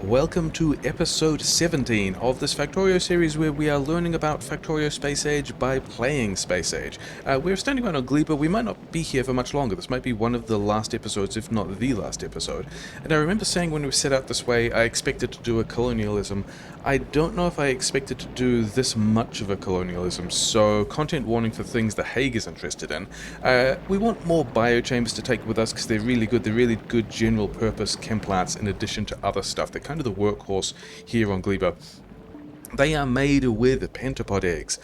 Welcome to episode 17 of this Factorio series where we are learning about Factorio Space Age by playing Space Age. We're standing around on Gleba. We might not be here for much longer. This might be one of the last episodes, if not the last episode. And I remember saying when we set out this way, I expected to do a colonialism. I don't know if I expected to do this much of a colonialism, so content warning for things the Hague is interested in. We want more biochambers to take with us because they're really good. They're really good general purpose chem plants in addition to other stuff. They're kind of the workhorse here on Gleba. They are made with pentapod eggs.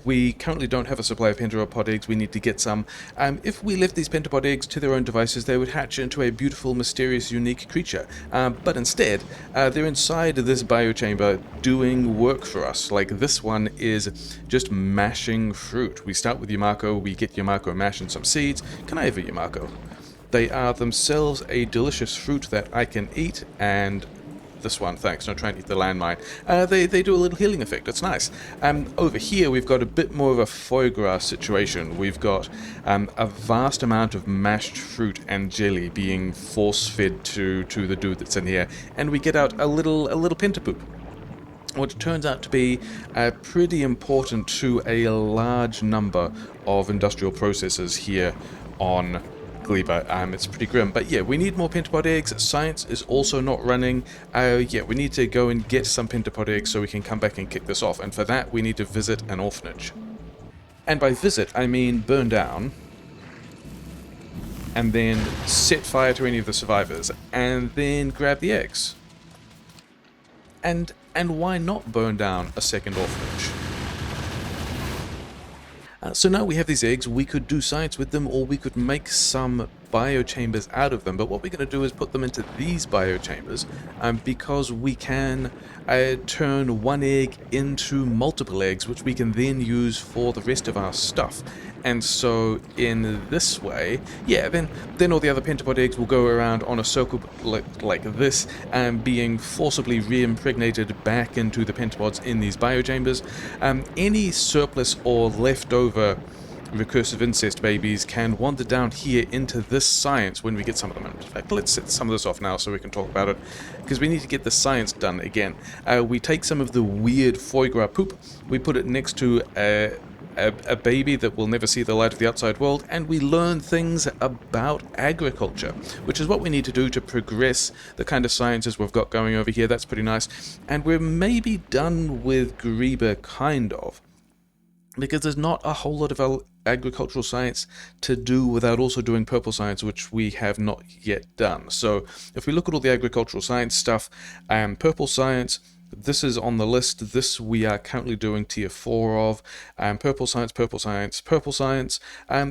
We currently don't have a supply of pentapod eggs. We need to get some. If we left these pentapod eggs to their own devices, they would hatch into a beautiful, mysterious, unique creature. But instead, they're inside this biochamber doing work for us. Like this one is just mashing fruit. We start with Yamako, we get Yamako mashing some seeds. Can I have a Yamako? They are themselves a delicious fruit that I can eat, and this one, thanks, not trying to eat the landmine. They do a little healing effect, it's nice. Over here we've got a bit more of a foie gras situation. We've got a vast amount of mashed fruit and jelly being force-fed to the dude that's in here, and we get out a little pentapoop, which turns out to be pretty important to a large number of industrial processes here on Gleba. It's pretty grim, but yeah, we need more pentapod eggs. Science is also not running. Yeah, we need to go and get some pentapod eggs so we can come back and kick this off, and for that we need to visit an orphanage. And by visit, I mean burn down, and then set fire to any of the survivors, and then grab the eggs. And why not burn down a second orphanage? So now we have these eggs, we could do science with them, or we could make some biochambers out of them. But what we're going to do is put them into these biochambers, because we can turn one egg into multiple eggs, which we can then use for the rest of our stuff. And so in this way, yeah, then all the other pentapod eggs will go around on a circle like this, being forcibly re-impregnated back into the pentapods in these biochambers. Any surplus or leftover recursive incest babies can wander down here into this science when we get some of them. In fact, let's set some of this off now so we can talk about it, because we need to get the science done again. We take some of the weird foie gras poop, we put it next to a baby that will never see the light of the outside world, and we learn things about agriculture, which is what we need to do to progress the kind of sciences we've got going over here. That's pretty nice. And we're maybe done with Gleba, kind of, because there's not a whole lot of agricultural science to do without also doing purple science, which we have not yet done. So if we look at all the agricultural science stuff, purple science, this is on the list. This we are currently doing tier 4 of. Purple science, purple science, purple science.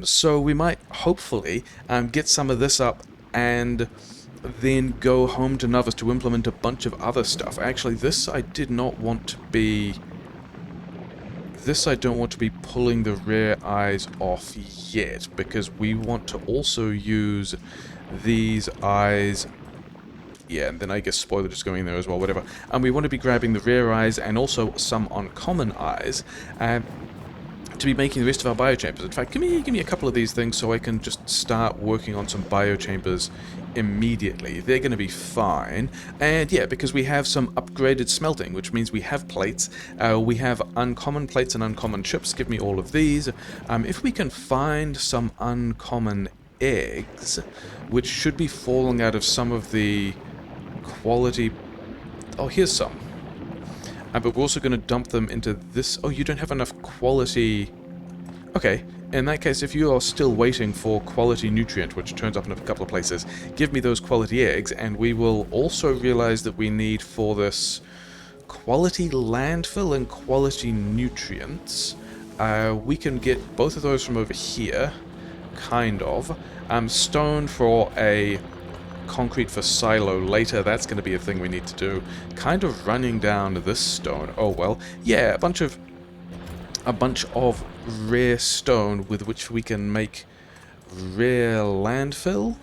So we might hopefully get some of this up and then go home to Novus to implement a bunch of other stuff. Actually, this I did not want to be... This I don't want to be pulling the rare eyes off yet, because we want to also use these eyes. Yeah, and then I guess spoiler just going in there as well, whatever. And we want to be grabbing the rare eyes and also some uncommon eyes to be making the rest of our biochambers. In fact, give me a couple of these things so I can just start working on some biochambers immediately. They're going to be fine. And yeah, because we have some upgraded smelting, which means we have plates. We have uncommon plates and uncommon chips. Give me all of these. If we can find some uncommon eggs, which should be falling out of some of the quality... Oh, here's some. But we're also going to dump them into this... Oh, you don't have enough quality... Okay, in that case, if you are still waiting for quality nutrient, which turns up in a couple of places, give me those quality eggs, and we will also realize that we need for this quality landfill and quality nutrients. We can get both of those from over here, kind of. Stone for a concrete for silo later. That's going to be a thing we need to do. Kind of running down this stone. Oh well, yeah, a bunch of rare stone with which we can make rare landfill.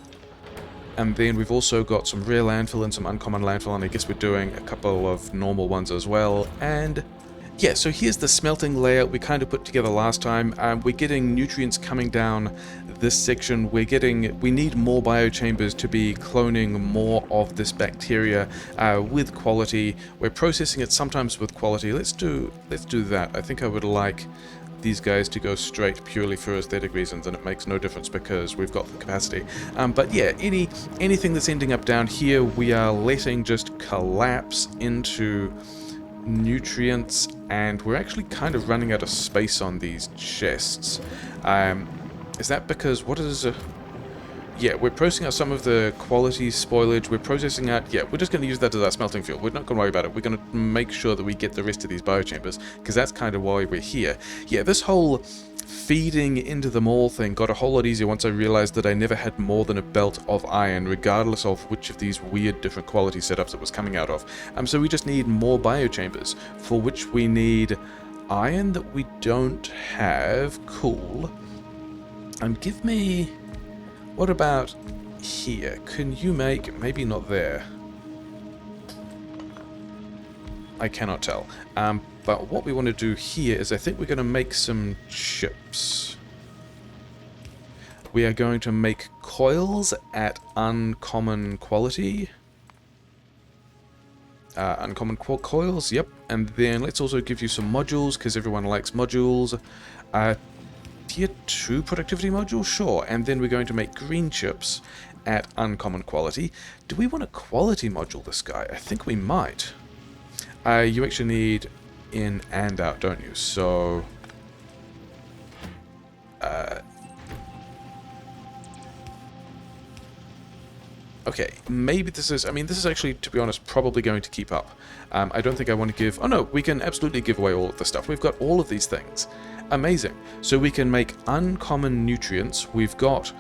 And then we've also got some rare landfill and some uncommon landfill, and I guess we're doing a couple of normal ones as well. And yeah, so here's the smelting layout we kind of put together last time. We're getting nutrients coming down this section, we need more biochambers to be cloning more of this bacteria with quality. We're processing it sometimes with quality. Let's do that. I think I would like these guys to go straight purely for aesthetic reasons, and it makes no difference because we've got the capacity. But yeah, anything that's ending up down here, we are letting just collapse into nutrients, and we're actually kind of running out of space on these chests. Is that because, what is yeah, we're processing out some of the quality spoilage. We're processing out, yeah, we're just going to use that as our smelting fuel. We're not going to worry about it. We're going to make sure that we get the rest of these biochambers, because that's kind of why we're here. Yeah, this whole feeding into them all thing got a whole lot easier once I realized that I never had more than a belt of iron, regardless of which of these weird different quality setups it was coming out of. So we just need more biochambers, for which we need iron that we don't have. Cool. Give me... What about here? Can you make... Maybe not there. I cannot tell. But what we want to do here is I think we're going to make some chips. We are going to make coils at uncommon quality. Uncommon coils, yep. And then let's also give you some modules, because everyone likes modules. Tier 2 productivity module? Sure. And then we're going to make green chips at uncommon quality. Do we want a quality module, this guy? I think we might. You actually need in and out, don't you? So... okay, maybe this is... I mean, this is actually, to be honest, probably going to keep up. I don't think I want to give... Oh no, we can absolutely give away all of this stuff. We've got all of these things. Amazing. So we can make uncommon nutrients. We've got,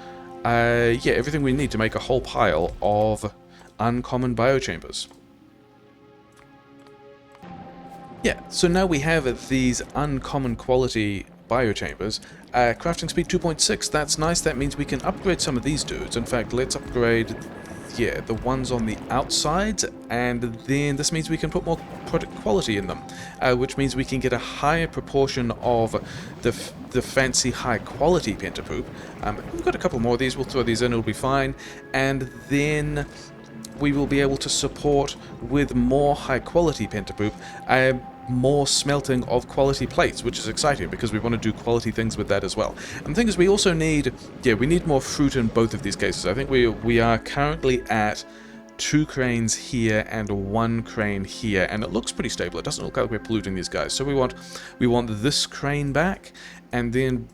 yeah, everything we need to make a whole pile of uncommon biochambers. Yeah, so now we have these uncommon quality biochambers. Crafting speed 2.6, that's nice. That means we can upgrade some of these dudes. In fact, let's upgrade... yeah, the ones on the outside, and then this means we can put more product quality in them, which means we can get a higher proportion of the fancy high quality pentapoop. We've got a couple more of these, we'll throw these in, it'll be fine, and then we will be able to support with more high quality pentapoop, more smelting of quality plates, which is exciting because we want to do quality things with that as well. And the thing is, we also need, yeah, we need more fruit in both of these cases. I think we are currently at 2 cranes here and 1 crane here, and it looks pretty stable. It doesn't look like we're polluting these guys. So we want this crane back, and then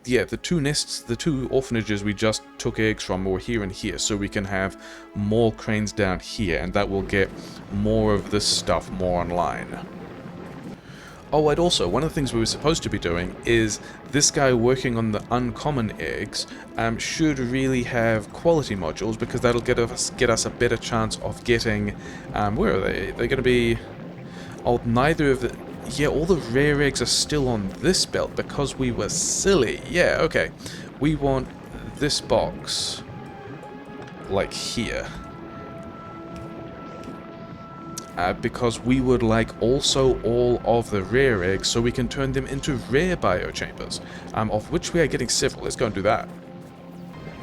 yeah, the 2 nests, the 2 orphanages we just took eggs from were here and here, so we can have more cranes down here, and that will get more of this stuff more online. Oh, and also, one of the things we were supposed to be doing is this guy working on the uncommon eggs should really have quality modules, because that'll get us a better chance of getting... where are they? They're going to be... oh, neither of the... yeah, all the rare eggs are still on this belt because we were silly. Yeah, okay. We want this box, like here. Because we would like also all of the rare eggs, so we can turn them into rare biochambers, of which we are getting several. Let's go and do that.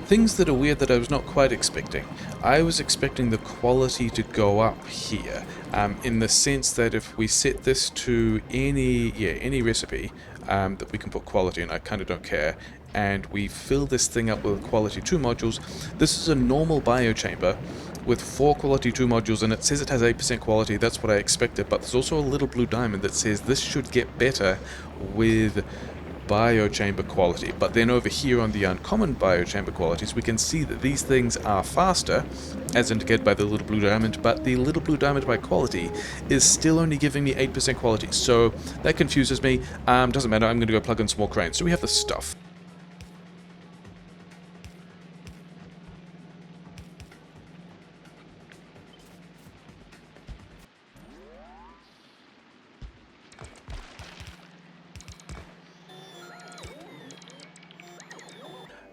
Things that are weird that I was not quite expecting. I was expecting the quality to go up here, in the sense that if we set this to any recipe that we can put quality in, I kind of don't care, and we fill this thing up with quality 2 modules. This is a normal biochamber with 4 quality 2 modules, and it says it has 8% quality. That's what I expected, but there's also a little blue diamond that says this should get better with biochamber quality. But then over here on the uncommon biochamber qualities, we can see that these things are faster, as indicated by the little blue diamond, but the little blue diamond by quality is still only giving me 8% quality, so that confuses me. Doesn't matter, I'm going to go plug in some more cranes. So we have the stuff.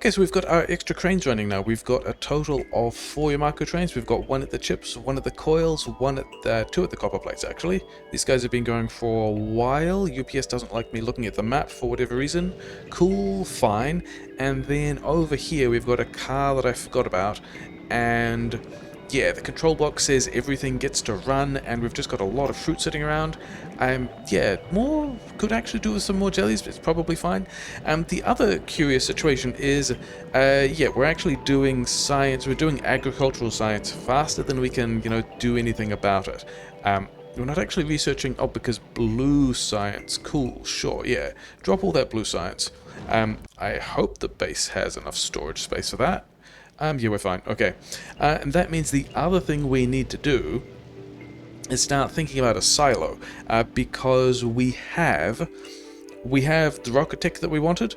Okay, so we've got our extra cranes running now. We've got a total of 4 Yamako trains. We've got 1 at the chips, 1 at the coils, 2 at the copper plates, actually. These guys have been going for a while. UPS doesn't like me looking at the map for whatever reason. Cool, fine. And then over here we've got a car that I forgot about. And yeah, the control box says everything gets to run, and we've just got a lot of fruit sitting around. Yeah, more could actually do with some more jellies, but it's probably fine. The other curious situation is, yeah, we're actually doing science, we're doing agricultural science faster than we can, do anything about it. We're not actually researching, oh, because blue science, cool, sure, yeah, drop all that blue science. I hope the base has enough storage space for that. Yeah, we're fine. Okay. And that means the other thing we need to do is start thinking about a silo, because we have the rocket tech that we wanted,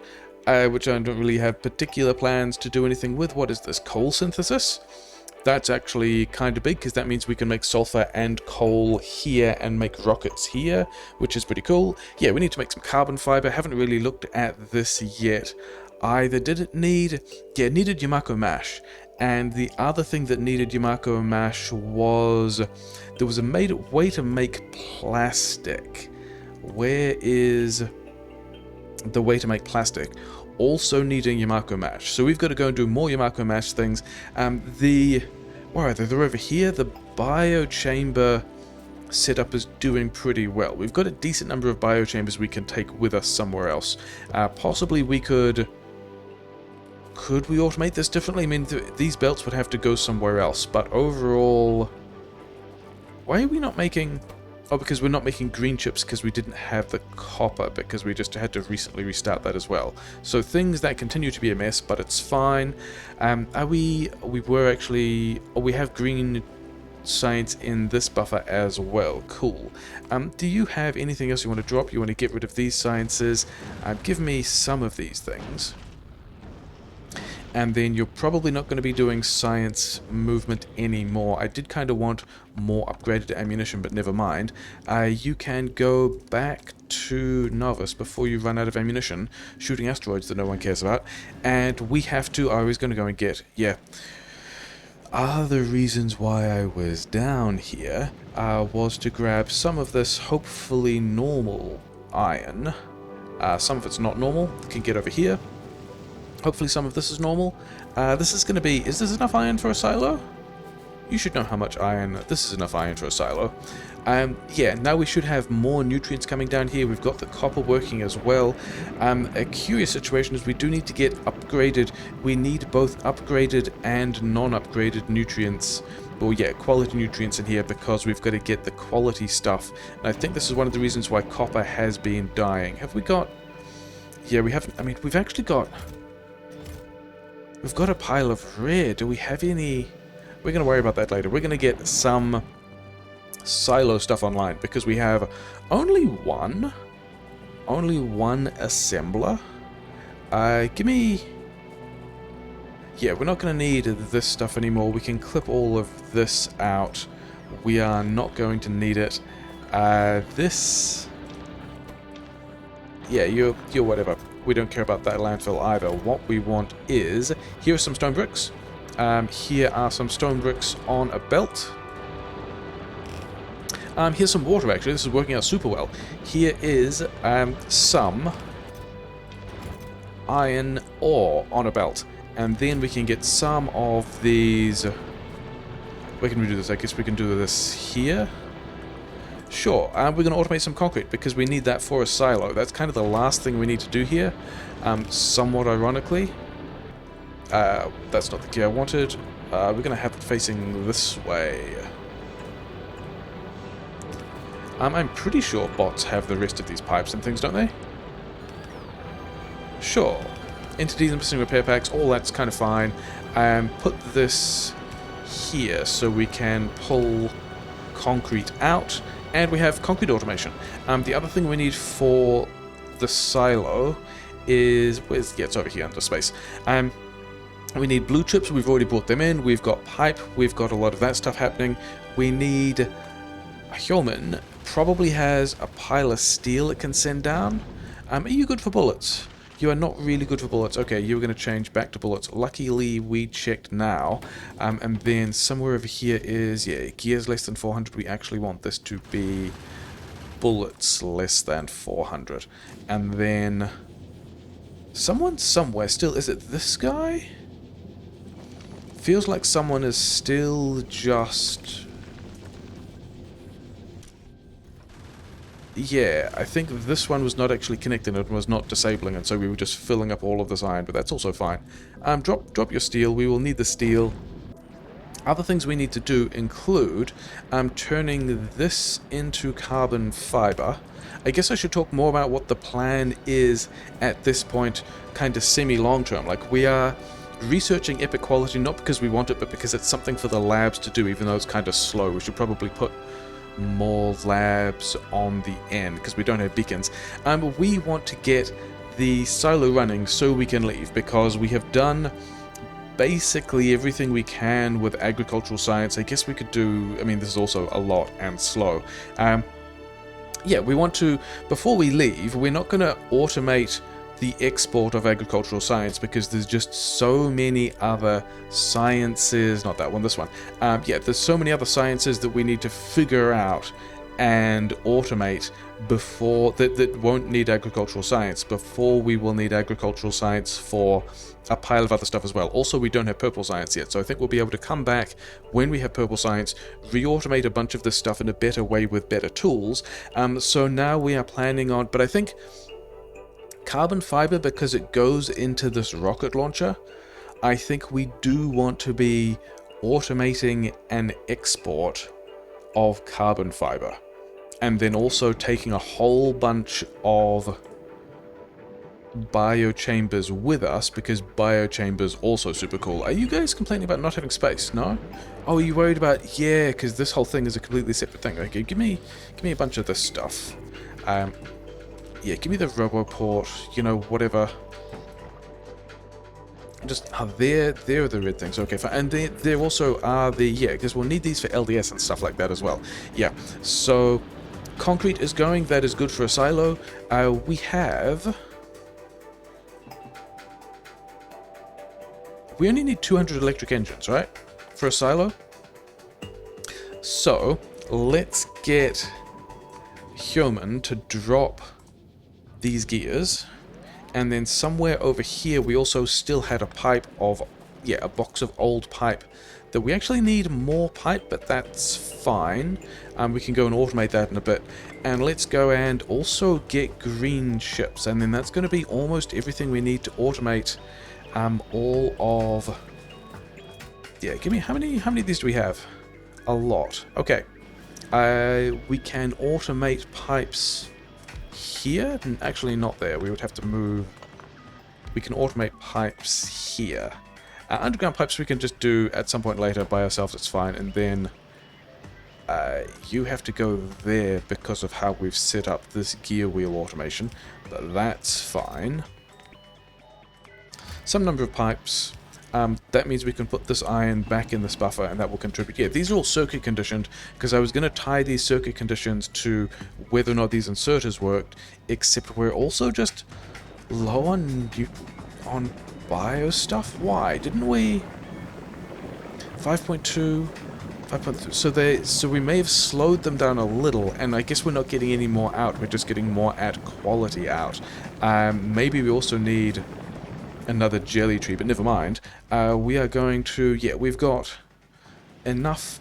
which I don't really have particular plans to do anything with. What is this? Coal synthesis? That's actually kind of big, because that means we can make sulfur and coal here and make rockets here, which is pretty cool. Yeah, we need to make some carbon fiber. Haven't really looked at this yet either. Did it need... yeah, it needed Yamako mash. And the other thing that needed Yamako mash was... there was a way to make plastic. Where is the way to make plastic? Also needing Yamako mash. So we've got to go and do more Yamako mash things. Where are they? They're over here. The biochamber setup is doing pretty well. We've got a decent number of biochambers we can take with us somewhere else. Possibly we could... could we automate this differently? I mean, these belts would have to go somewhere else, but overall... why are we not making... oh, because we're not making green chips because we didn't have the copper, because we just had to recently restart that as well. So things that continue to be a mess, but it's fine. We have green science in this buffer as well. Cool. Do you have anything else you want to drop? You want to get rid of these sciences? Give me some of these things. And then you're probably not going to be doing science movement anymore. I did kind of want more upgraded ammunition, but never mind. You can go back to Novice before you run out of ammunition, shooting asteroids that no one cares about. And we have to... I was going to go and get... yeah. Other reasons why I was down here was to grab some of this hopefully normal iron. Some of it's not normal. Can get over here. Hopefully some of this is normal. This is going to be... is this enough iron for a silo? You should know how much iron... this is enough iron for a silo. Yeah, now we should have more nutrients coming down here. We've got the copper working as well. A curious situation is we do need to get upgraded. We need both upgraded and non-upgraded nutrients. Well, yeah, quality nutrients in here, because we've got to get the quality stuff. And I think this is one of the reasons why copper has been dying. Have we got... yeah, we haven't... I mean, we've actually got... we've got a pile of rare. Do we have any... we're going to worry about that later. We're going to get some silo stuff online, because we have only one assembler. Give me... yeah, we're not going to need this stuff anymore. We can clip all of this out. We are not going to need it. This... yeah, you're whatever. We don't care about that landfill either. What we want is... here are some stone bricks. Here are some stone bricks on a belt. Here's some water, actually. This is working out super well. Here is some iron ore on a belt. And then we can get some of these... where can we do this? I guess we can do this here. Sure, we're going to automate some concrete, because we need that for a silo. That's kind of the last thing we need to do here. Somewhat ironically. That's not the key I wanted. We're going to have it facing this way. I'm pretty sure bots have the rest of these pipes and things, don't they? Sure. Entities and missing repair packs, all that's kind of fine. Put this here so we can pull concrete out. And we have concrete automation. The other thing we need for the silo is... where's... yeah, it's over here under space. We need blue chips. We've already brought them in. We've got pipe. We've got a lot of that stuff happening. We need... a human probably has a pile of steel it can send down. Are you good for bullets? You are not really good for bullets. Okay, you're going to change back to bullets. Luckily, we checked now. And then somewhere over here is, yeah, gears less than 400. We actually want this to be bullets less than 400. And then someone somewhere still... Is it this guy? Feels like someone is still just... Yeah, I think this one was not actually connecting, it was not disabling, and so we were just filling up all of this iron, but that's also fine. Drop your steel, we will need the steel. Other things we need to do include turning this into carbon fiber. I guess I should talk more about what the plan is at this point, kind of semi-long term. Like, we are researching epic quality, not because we want it, but because it's something for the labs to do, even though it's kind of slow. We should probably put more labs on the end because we don't have beacons. We want to get the silo running so we can leave, because we have done basically everything we can with agricultural science. I guess we could do, I mean, this is also a lot and slow. Yeah, we want to, before we leave, we're not going to automate the export of agricultural science because there's just so many other sciences, not that one, this one. Yeah, there's so many other sciences that we need to figure out and automate before, that won't need agricultural science, before we will need agricultural science for a pile of other stuff as well. Also, we don't have purple science yet, so I think we'll be able to come back when we have purple science, re-automate a bunch of this stuff in a better way with better tools. So now we are planning on, but I think carbon fiber, because it goes into this rocket launcher, I think we do want to be automating an export of carbon fiber, and then also taking a whole bunch of biochambers with us, because biochambers also super cool. Are you guys complaining about not having space? No? Oh, are you worried about... Yeah, because this whole thing is a completely separate thing. Okay, give me a bunch of this stuff. Yeah, give me the Roboport, you know, whatever. Just, there are the red things, okay, fine. And there also are the, yeah, because we'll need these for LDS and stuff like that as well. Yeah, so concrete is going, that is good for a silo. We have... We only need 200 electric engines, right? For a silo? So, let's get Human to drop these gears, and then somewhere over here we also still had a pipe of, yeah, a box of old pipe that we actually need more pipe, but that's fine. We can go and automate that in a bit, and let's go and also get green ships, and then that's going to be almost everything we need to automate. All of, yeah, give me, how many of these do we have? A lot. Okay, we can automate pipes here? Actually not there, we would have to move. We can automate pipes here. Underground pipes we can just do at some point later by ourselves, it's fine. And then you have to go there because of how we've set up this gear wheel automation, but that's fine. Some number of pipes. That means we can put this iron back in this buffer, and that will contribute. Yeah, these are all circuit conditioned, because I was going to tie these circuit conditions to whether or not these inserters worked, except we're also just low on bio stuff. Why? Didn't we... 5.2... 5.3... So we may have slowed them down a little, and I guess we're not getting any more out, we're just getting more at quality out. Maybe we also need another jelly tree, but never mind. We are going to... Yeah, we've got enough...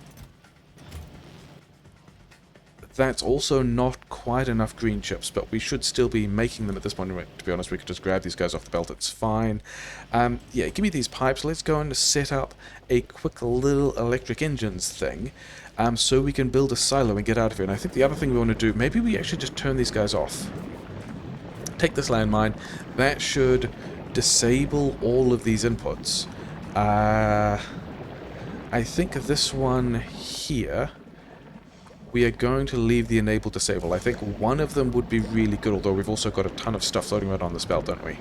That's also not quite enough green chips, but we should still be making them at this point. To be honest, we could just grab these guys off the belt, it's fine. Yeah, give me these pipes. Let's go and set up a quick little electric engines thing, so we can build a silo and get out of here. And I think the other thing we want to do, maybe we actually just turn these guys off. Take this landmine. That should disable all of these inputs. I think this one here, we are going to leave the enable disable. I think one of them would be really good, although we've also got a ton of stuff floating around on this belt, don't we?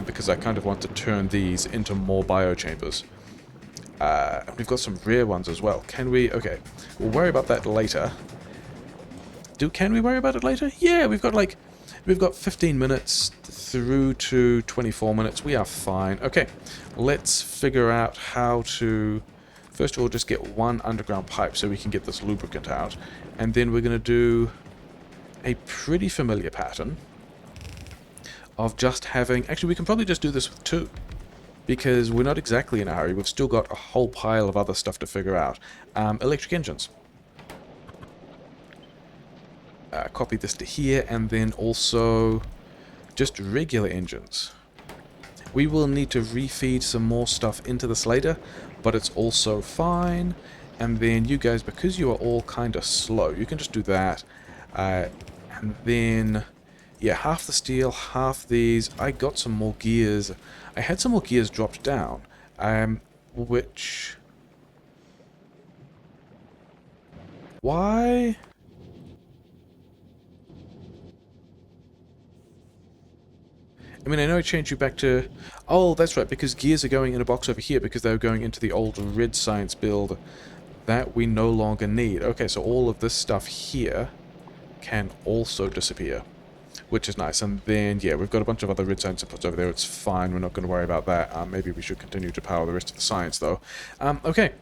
Because I kind of want to turn these into more biochambers. We've got some rare ones as well. Can we... Okay, we'll worry about that later. Can we worry about it later? Yeah, we've got like... We've got 15 minutes through to 24 minutes. We are fine. Okay, let's figure out how to, first of all, just get one underground pipe so we can get this lubricant out. And then we're going to do a pretty familiar pattern of just having, actually we can probably just do this with two, because we're not exactly in a hurry. We've still got a whole pile of other stuff to figure out. Electric engines. Copy this to here, and then also just regular engines. We will need to refeed some more stuff into this later, but it's also fine. And then you guys, because you are all kind of slow, you can just do that. And then, yeah, half the steel, half these. I got some more gears. I had some more gears dropped down, which... Why? I mean, I know I changed you back to... Oh, that's right, because gears are going in a box over here because they were going into the old red science build that we no longer need. Okay, so all of this stuff here can also disappear, which is nice. And then, yeah, we've got a bunch of other red science inputs over there. It's fine. We're not going to worry about that. Maybe we should continue to power the rest of the science, though. Okay.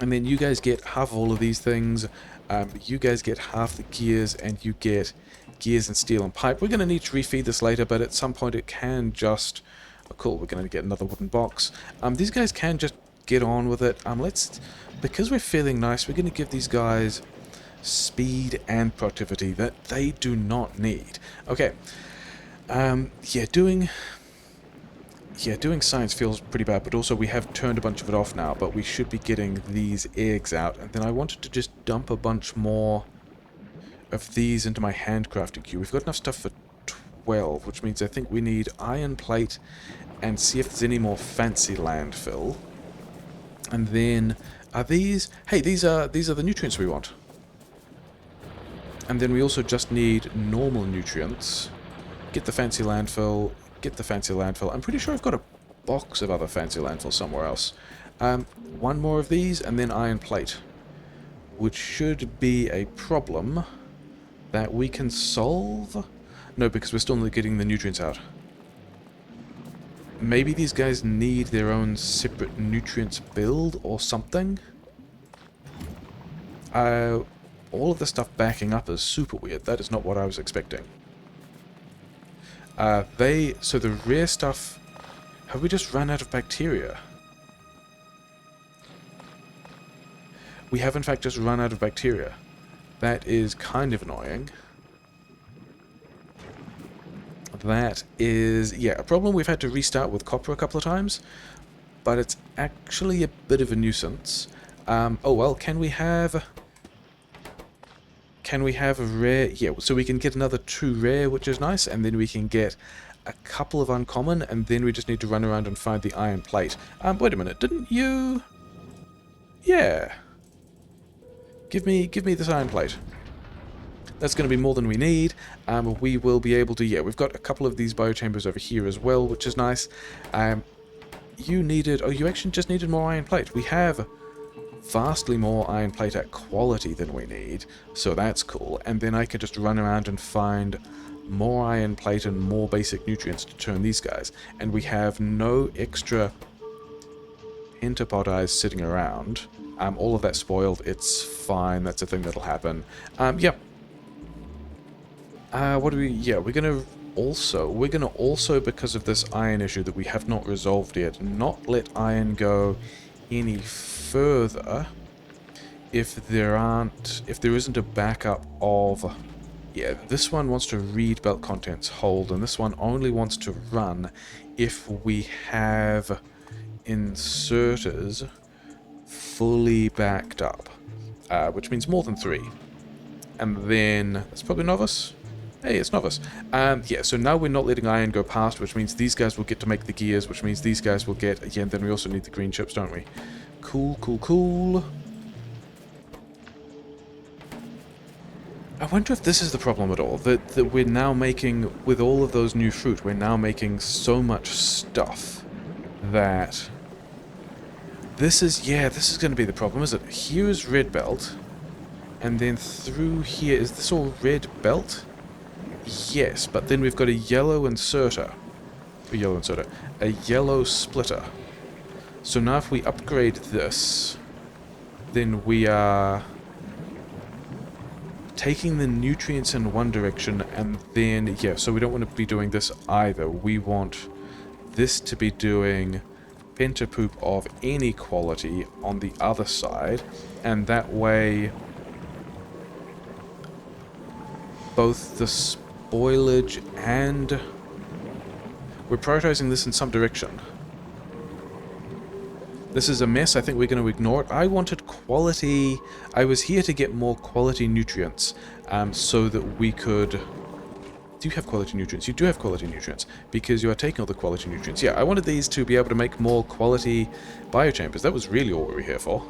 And then you guys get half of all of these things. You guys get half the gears, and you get gears and steel and pipe. We're going to need to refeed this later, but at some point it can just... Oh, cool, we're going to get another wooden box. These guys can just get on with it. Because we're feeling nice, we're going to give these guys speed and productivity that they do not need. Okay. Yeah, doing science feels pretty bad, but also we have turned a bunch of it off now, but we should be getting these eggs out. And then I wanted to just dump a bunch more of these into my handcrafting queue. We've got enough stuff for 12, which means I think we need iron plate and see if there's any more fancy landfill. And then are these... Hey, these are the nutrients we want. And then we also just need normal nutrients. Get the fancy landfill. Get the fancy landfill. I'm pretty sure I've got a box of other fancy landfill somewhere else. One more of these and then iron plate, which should be a problem that we can solve. No, because we're still not getting the nutrients out. Maybe these guys need their own separate nutrients build or something. All of the stuff backing up is super weird. That is not what I was expecting. So the rare stuff... Have we just run out of bacteria? We have in fact just run out of bacteria. That is kind of annoying. That is, yeah, a problem. We've had to restart with copper a couple of times, but it's actually a bit of a nuisance. Oh well, can we have a rare? Yeah, so we can get another 2 rare, which is nice, and then we can get a couple of uncommon, and then we just need to run around and find the iron plate. Wait a minute, didn't you? Yeah. Give me this iron plate. That's going to be more than we need. We will be able to... Yeah, we've got a couple of these biochambers over here as well, which is nice. You needed... Oh, you actually just needed more iron plate. We have vastly more iron plate at quality than we need, so that's cool. And then I can just run around and find more iron plate and more basic nutrients to turn these guys. And we have no extra pentapod eyes sitting around. All of that spoiled. It's fine. That's a thing that'll happen. Yeah. What do we... Yeah, we're gonna also, because of this iron issue that we have not resolved yet, not let iron go any further if there isn't a backup of... Yeah, this one wants to read belt contents, hold, and this one only wants to run if we have inserters fully backed up, which means more than 3. And then... It's probably novice? Hey, it's novice. Yeah, so now we're not letting iron go past, which means these guys will get to make the gears, which means these guys will get... Yeah, and then we also need the green chips, don't we? Cool, cool, cool. I wonder if this is the problem at all, that we're now making, with all of those new fruit, we're now making so much stuff that... This is going to be the problem, is it? Here's red belt, and then through here, is this all red belt? Yes, but then we've got a yellow inserter. A yellow splitter. So now if we upgrade this, then we are taking the nutrients in one direction, and then, yeah, so we don't want to be doing this either. We want this to be doing pentapoop of any quality on the other side, and that way both the spoilage and... we're prioritizing this in some direction. This is a mess. I think we're going to ignore it. I wanted quality... I was here to get more quality nutrients, so that we could... Do you have quality nutrients? You do have quality nutrients, because you are taking all the quality nutrients. Yeah, I wanted these to be able to make more quality biochambers. That was really all we were here for.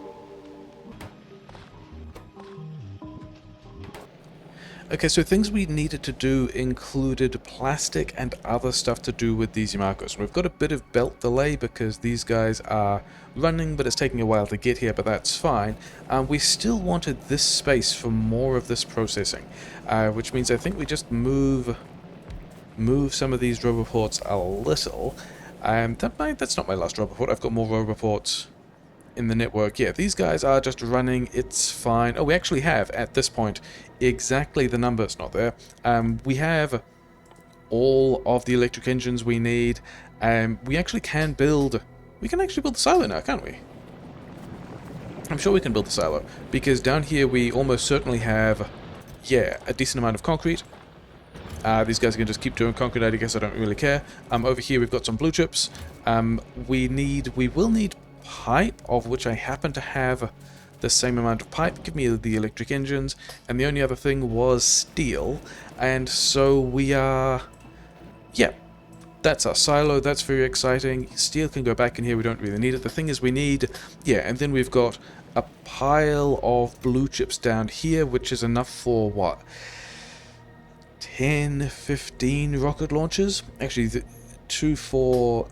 Okay, so things we needed to do included plastic and other stuff to do with these Yamakos. We've got a bit of belt delay because these guys are running, but it's taking a while to get here, but that's fine. We still wanted this space for more of this processing, which means I think we just move some of these roboports a little. That's not my last roboport. I've got more roboports in the network. Yeah, these guys are just running. It's fine. Oh, we actually have, at this point, exactly the number. It's not there. We have all of the electric engines we need. We actually can build... We can actually build the silo now, can't we? I'm sure we can build the silo, because down here we almost certainly have, yeah, a decent amount of concrete. These guys can just keep doing concrete, I guess I don't really care. Over here we've got some blue chips. We will need pipe, of which I happen to have the same amount of pipe. Give me the electric engines, and the only other thing was steel, and so we are... yeah, that's our silo. That's very exciting. Steel can go back in here. We don't really need it. The thing is we need... yeah, and then we've got a pile of blue chips down here, which is enough for, what, 10, 15 rocket launchers? Actually, 2 for...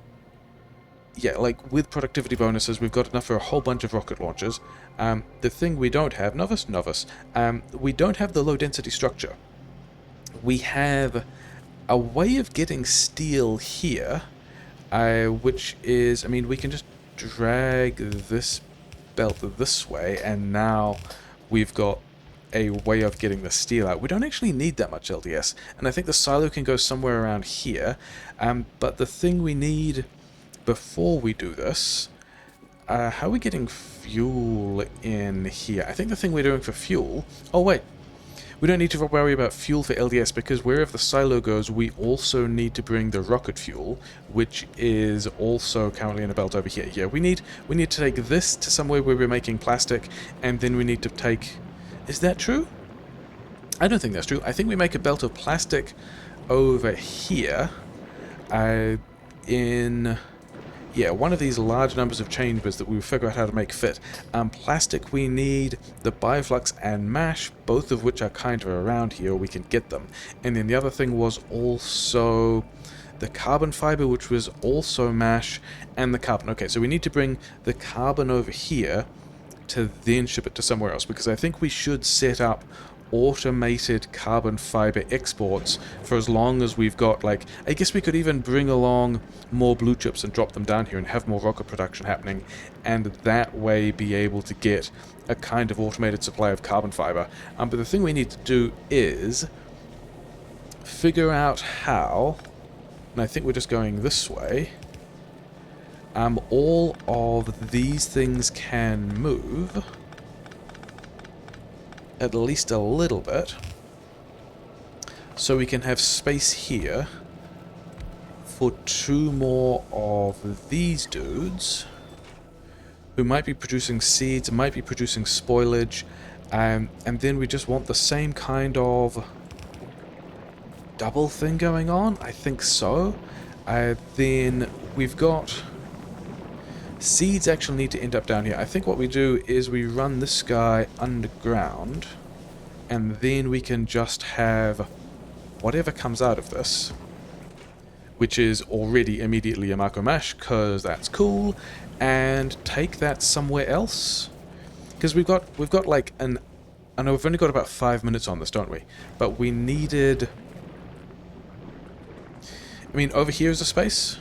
yeah, like, with productivity bonuses, we've got enough for a whole bunch of rocket launchers. The thing we don't have... novice? We don't have the low-density structure. We have a way of getting steel here, which is... I mean, we can just drag this belt this way, and now we've got a way of getting the steel out. We don't actually need that much LDS, and I think the silo can go somewhere around here. But the thing we need... before we do this, how are we getting fuel in here? I think the thing we're doing for fuel... oh, wait. We don't need to worry about fuel for LDS, because wherever the silo goes, we also need to bring the rocket fuel, which is also currently in a belt over here. Yeah, we need to take this to somewhere where we're making plastic, and then we need to take... is that true? I don't think that's true. I think we make a belt of plastic over here, in... yeah, one of these large numbers of chambers that we figure out how to make fit. Plastic we need, the Bioflux and Mash, both of which are kind of around here, we can get them. And then the other thing was also the carbon fiber, which was also Mash, and the carbon. Okay, so we need to bring the carbon over here to then ship it to somewhere else, because I think we should set up automated carbon fiber exports for as long as we've got, like, I guess we could even bring along more blue chips and drop them down here and have more rocket production happening, and that way be able to get a kind of automated supply of carbon fiber. But the thing we need to do is figure out how, and I think we're just going this way, all of these things can move at least a little bit, so we can have space here for 2 more of these dudes who might be producing seeds, might be producing spoilage, and then we just want the same kind of double thing going on. I think so. Then we've got... seeds actually need to end up down here. I think what we do is we run this guy underground, and then we can just have whatever comes out of this, which is already immediately a Mako Mash, because that's cool, and take that somewhere else. Because we've got like an... I know we've only got about 5 minutes on this, don't we? But we needed I mean, over here is a space.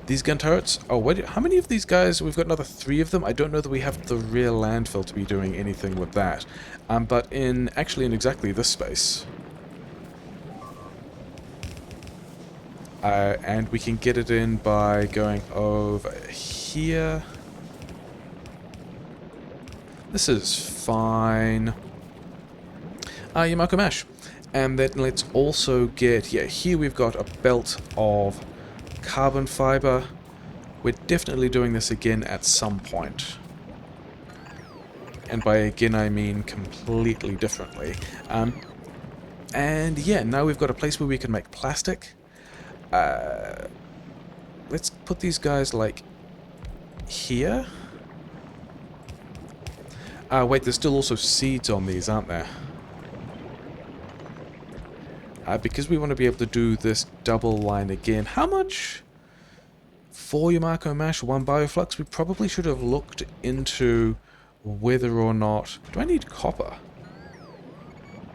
These gun turrets. Oh, wait, how many of these guys? We've got another 3 of them. I don't know that we have the rear landfill to be doing anything with that. But actually in exactly this space. And we can get it in by going over here. This is fine. Yamako Mash. And then let's also get, yeah, here we've got a belt of carbon fiber. We're definitely doing this again at some point. And by again I mean completely differently. And yeah, now we've got a place where we can make plastic. Let's put these guys like here. Wait, there's still also seeds on these, aren't there? Because we want to be able to do this double line again. How much? 4 Yamako Mash, 1 Bioflux? We probably should have looked into whether or not... Do I need copper?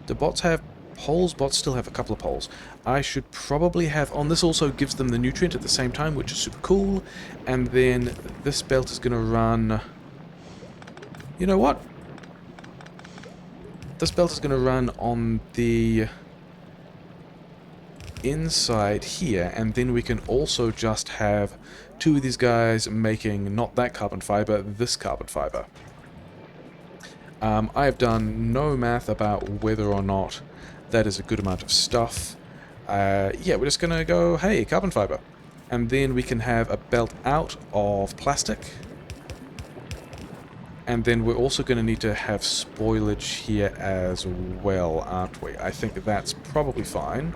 Do bots have poles? Bots still have a couple of poles. I should probably have... On this also gives them the nutrient at the same time, which is super cool. And then this belt is going to run... You know what? This belt is going to run on the inside here, and then we can also just have 2 of these guys making not that carbon fiber, this carbon fiber. I have done no math about whether or not that is a good amount of stuff. Yeah, we're just going to go, hey, carbon fiber. And then we can have a belt out of plastic. And then we're also going to need to have spoilage here as well, aren't we? I think that's probably fine.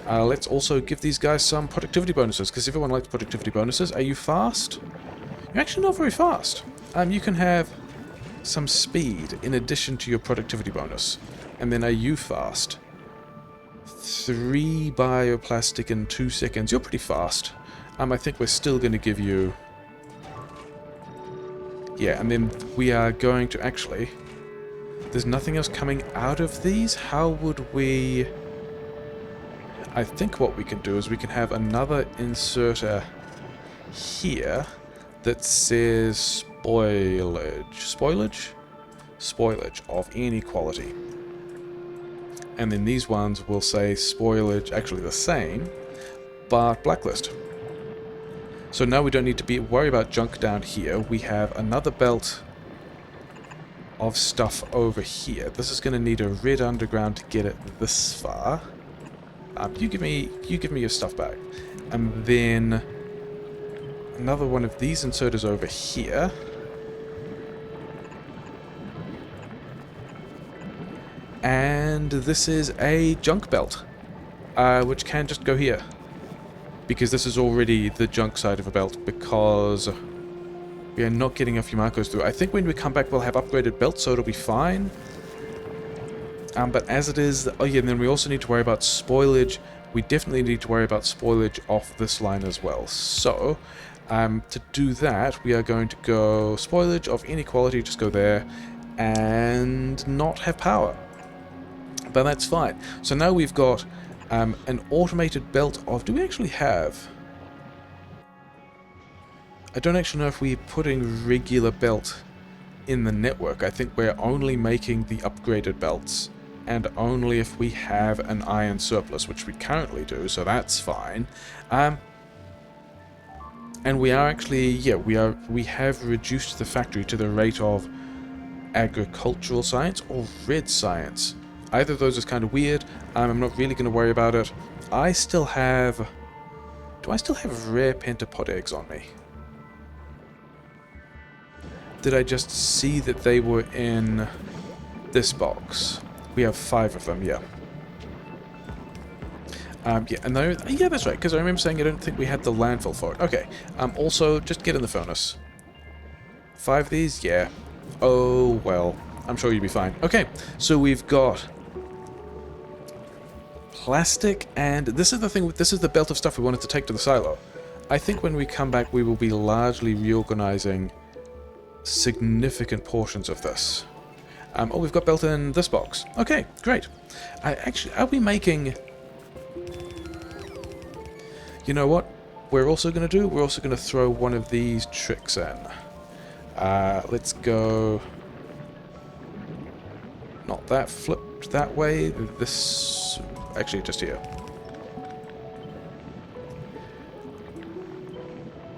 Let's also give these guys some productivity bonuses, because everyone likes productivity bonuses. Are you fast? You're actually not very fast. You can have some speed in addition to your productivity bonus. And then are you fast? 3 bioplastic in 2 seconds. You're pretty fast. I think we're still going to give you... Yeah, and then we are going to actually... There's nothing else coming out of these? How would we... I think what we can do is we can have another inserter here that says spoilage. Spoilage? Spoilage of any quality. And then these ones will say spoilage, actually the same, but blacklist. So now we don't need to worry about junk down here. We have another belt of stuff over here. This is going to need a red underground to get it this far. You give me your stuff back. And then another one of these inserters over here. And this is a junk belt, which can just go here. Because this is already the junk side of a belt, because we are not getting enough Yamakos through. I think when we come back we'll have upgraded belts, so it'll be fine. But as it is... Oh yeah, and then we also need to worry about spoilage. We definitely need to worry about spoilage off this line as well. So, to do that, we are going to go spoilage of any quality, just go there, and not have power. But that's fine. So now we've got an automated belt of... Do we actually have... I don't actually know if we're putting regular belt in the network. I think we're only making the upgraded belts. And only if we have an iron surplus, which we currently do, so that's fine. And we are actually... Yeah, we have reduced the factory to the rate of agricultural science or red science. Either of those is kind of weird. I'm not really going to worry about it. I still have... Do I still have rare pentapod eggs on me? Did I just see that they were in this box? We have 5 of them, yeah. Yeah, and yeah, that's right, because I remember saying I don't think we had the landfill for it. Okay, also, just get in the furnace. 5 of these? Yeah. Oh, well, I'm sure you'll be fine. Okay, so we've got plastic, and this is the thing, this is the belt of stuff we wanted to take to the silo. I think when we come back we will be largely reorganizing significant portions of this. Oh, we've got belt in this box. Okay, great. Actually, are we making... You know what we're also going to do? We're also going to throw one of these tricks in. Let's go... Not that, flipped that way. This... Actually, just here.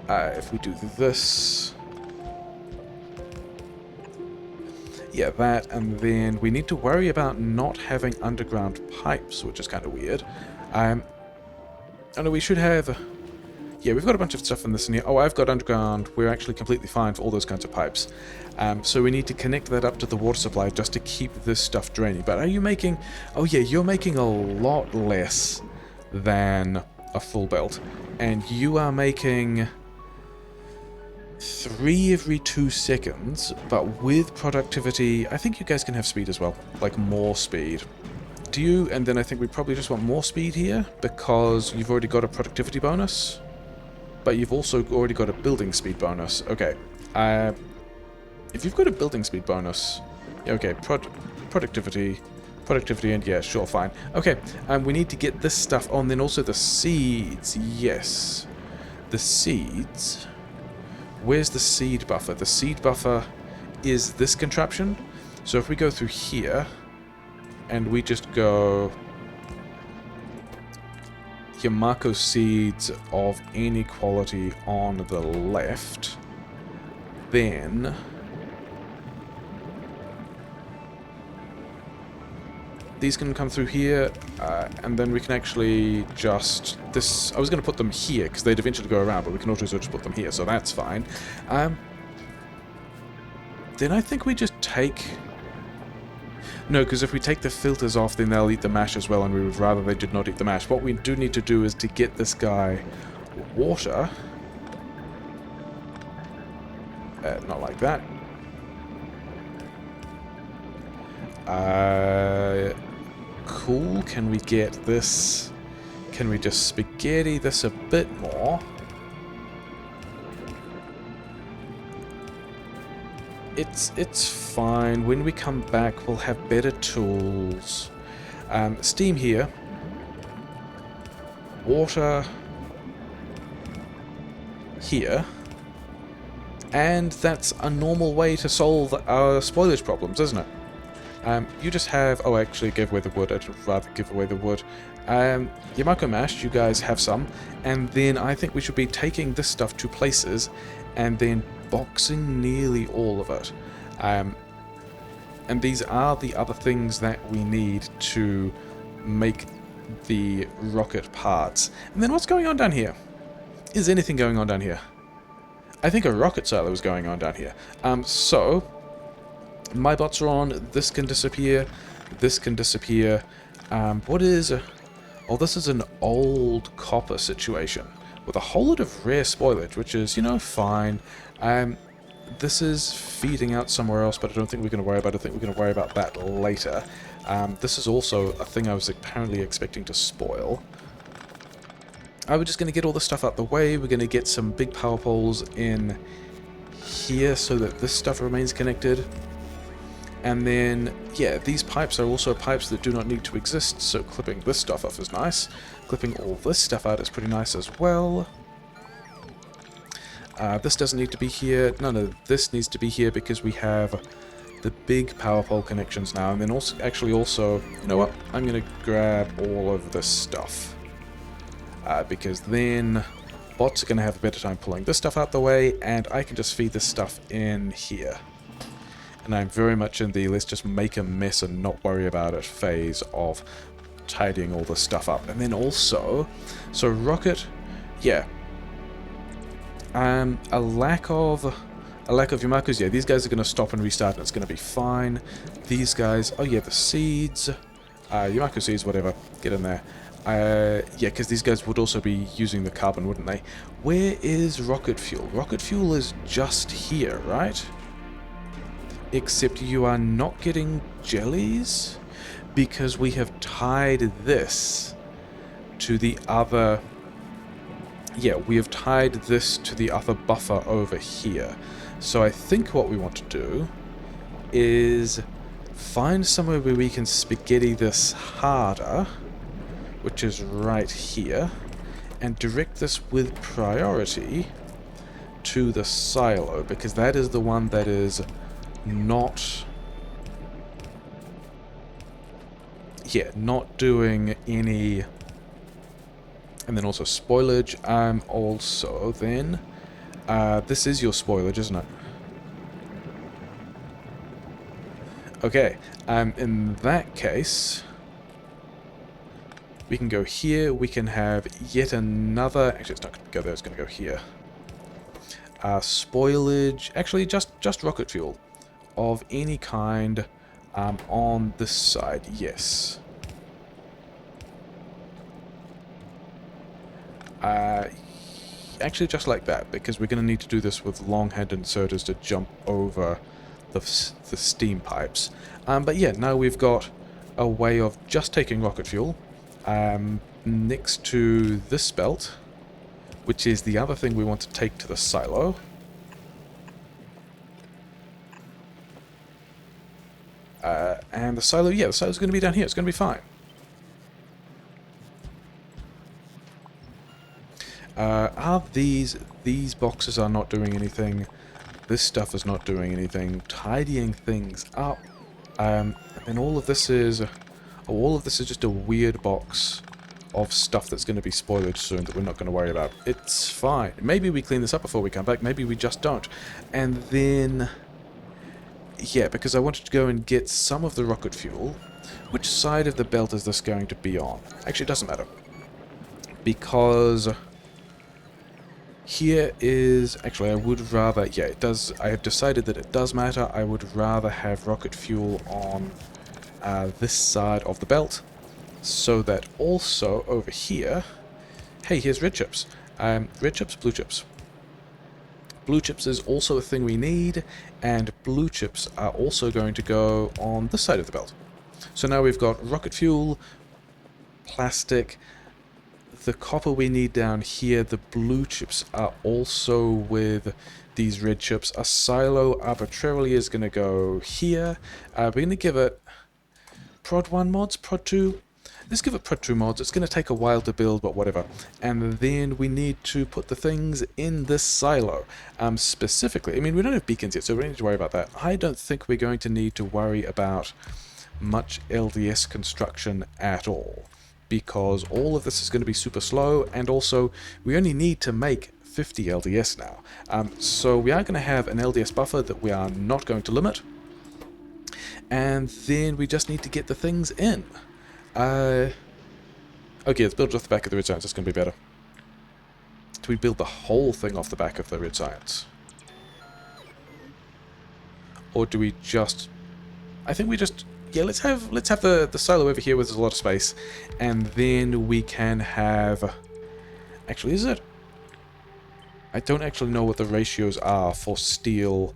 If we do this... Yeah, that, and then we need to worry about not having underground pipes, which is kind of weird. I know we should have... Yeah, we've got a bunch of stuff in this in here. Oh, I've got underground. We're actually completely fine for all those kinds of pipes. So we need to connect that up to the water supply just to keep this stuff draining. But are you making... Oh yeah, you're making a lot less than a full belt. And you are making 3 every 2 seconds, but with productivity... I think you guys can have speed as well. Like, more speed. Do you? And then I think we probably just want more speed here, because you've already got a productivity bonus. But you've also already got a building speed bonus. Okay. If you've got a building speed bonus... Yeah, okay, productivity, and yeah, sure, fine. Okay, we need to get this stuff on, then also the seeds. Yes. The seeds. Where's the seed buffer? The seed buffer is this contraption. So if we go through here, and we just go... Yamako seeds of any quality on the left, then these can come through here, and then we can actually just this. I was going to put them here because they'd eventually go around, but we can also just put them here, so that's fine. Then I think we just take. No, because if we take the filters off, then they'll eat the mash as well, and we would rather they did not eat the mash. What we do need to do is to get this guy water. Not like that. Cool. Can we get this? Can we just spaghetti this a bit more? It's fine. When we come back, we'll have better tools. Steam here. Water here. And that's a normal way to solve our spoilage problems, isn't it? You just have... Oh, I actually gave away the wood. I'd rather give away the wood. Yamako Mash, you guys have some. And then I think we should be taking this stuff to places and then boxing nearly all of it. And these are the other things that we need to make the rocket parts. And then what's going on down here? Is anything going on down here? I think a rocket silo is going on down here. So, my bots are on. This can disappear. This can disappear. What is... Oh, this is an old copper situation with a whole lot of rare spoilage, which is, you know, fine. This is feeding out somewhere else, but I don't think we're going to worry about it. I think we're going to worry about that later. This is also a thing I was apparently expecting to spoil. We're just going to get all this stuff out the way. We're going to get some big power poles in here so that this stuff remains connected. And then, yeah, these pipes are also pipes that do not need to exist, so clipping this stuff off is nice. Clipping all this stuff out is pretty nice as well. This doesn't need to be here. None of this needs to be here because we have the big power pole connections now. And then also, you know what? I'm going to grab all of this stuff. Because then bots are going to have a better time pulling this stuff out the way, and I can just feed this stuff in here. And I'm very much in the let's just make a mess and not worry about it phase of tidying all this stuff up. And then also, so rocket, yeah. A lack of Yamakus, yeah, these guys are going to stop and restart and it's going to be fine. These guys, oh yeah, the seeds, Yamako seeds, whatever, get in there. Yeah, because these guys would also be using the carbon, wouldn't they? Where is rocket fuel? Rocket fuel is just here, right? Except you are not getting jellies because we have tied this to the other... Yeah, we have tied this to the other buffer over here. So I think what we want to do is find somewhere where we can spaghetti this harder, which is right here, and direct this with priority to the silo, because that is the one that is not... yeah, not doing any... and then also spoilage. Also then... this is your spoilage, isn't it? Okay, in that case... we can go here, we can have yet another... actually, it's not going to go there, it's going to go here. Spoilage... actually, just rocket fuel of any kind on this side, yes. Actually, just like that, because we're going to need to do this with long-hand inserters to jump over the steam pipes. But yeah, now we've got a way of just taking rocket fuel next to this belt, which is the other thing we want to take to the silo. And the silo, yeah, the silo's going to be down here. It's going to be fine. These boxes are not doing anything. This stuff is not doing anything. Tidying things up. And all of this is just a weird box of stuff that's going to be spoilage soon that we're not going to worry about. It's fine. Maybe we clean this up before we come back. Maybe we just don't. And then... yeah, because I wanted to go and get some of the rocket fuel. Which side of the belt is this going to be on? Actually, it doesn't matter. Because... here is... actually, I would rather... yeah, it does... I have decided that it does matter. I would rather have rocket fuel on this side of the belt. So that also over here... hey, here's red chips. Red chips, blue chips. Blue chips is also a thing we need, and blue chips are also going to go on this side of the belt. So now we've got rocket fuel, plastic, the copper we need down here, the blue chips are also with these red chips. A silo arbitrarily is going to go here. We're going to give it prod 1 mods, prod 2. Let's give it prod 2 mods. It's going to take a while to build, but whatever. And then we need to put the things in this silo. Specifically, I mean, we don't have beacons yet, so we don't need to worry about that. I don't think we're going to need to worry about much LDS construction at all, because all of this is going to be super slow, and also we only need to make 50 LDS now. So we are going to have an LDS buffer that we are not going to limit, and then we just need to get the things in. Okay, let's build it off the back of the red science. It's going to be better. Do we build the whole thing off the back of the red science? Or do we just... I think we just... yeah, let's have the silo over here where there's a lot of space. And then we can have... actually, is it? I don't actually know what the ratios are for steel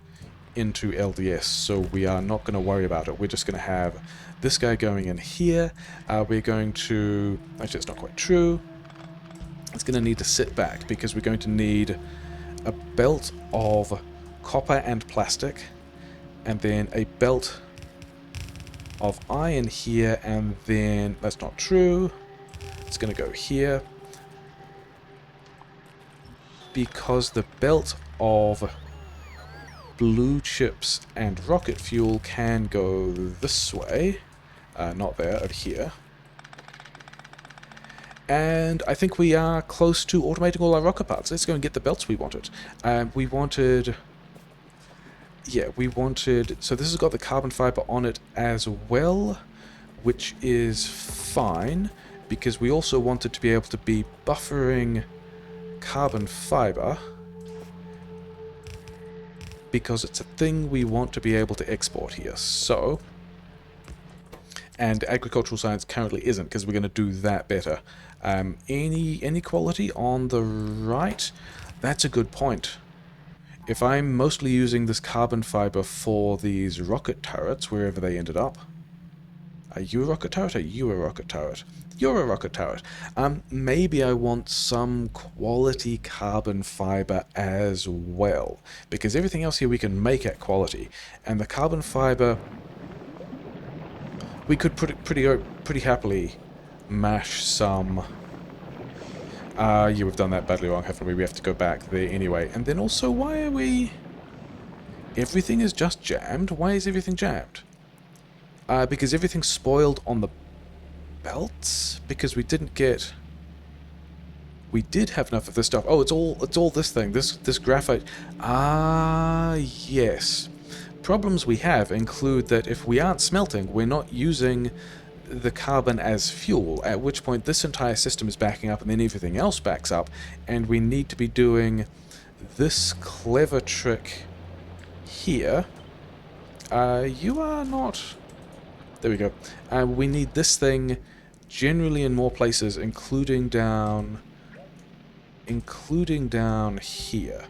into LDS, so we are not going to worry about it. We're just going to have this guy going in here. We're going to... actually, it's not quite true. It's going to need to sit back, because we're going to need a belt of copper and plastic, and then a belt of iron here, and then... that's not true. It's going to go here, because the belt of blue chips and rocket fuel can go this way. Not there, over here. And I think we are close to automating all our rocket parts. Let's go and get the belts we wanted. We wanted... yeah, we wanted... so this has got the carbon fiber on it as well, which is fine, because we also wanted to be able to be buffering carbon fiber, because it's a thing we want to be able to export here. So... and agricultural science currently isn't, because we're going to do that better. Any quality on the right? That's a good point. If I'm mostly using this carbon fiber for these rocket turrets, wherever they ended up... are you a rocket turret? Are you a rocket turret? You're a rocket turret. Maybe I want some quality carbon fiber as well, because everything else here we can make at quality, and the carbon fiber... we could pretty happily mash some Yeah, we've done that badly wrong, haven't we? We have to go back there anyway. And then also, why are we... Everything is just jammed? Why is everything jammed? Because everything's spoiled on the belts? Because we didn't get... We did have enough of this stuff. Oh, it's all this thing. This graphite. Ah, yes. Problems we have include that if we aren't smelting, we're not using the carbon as fuel, at which point this entire system is backing up and then everything else backs up, and we need to be doing this clever trick here. You are not... There we go. We need this thing generally in more places, including down here.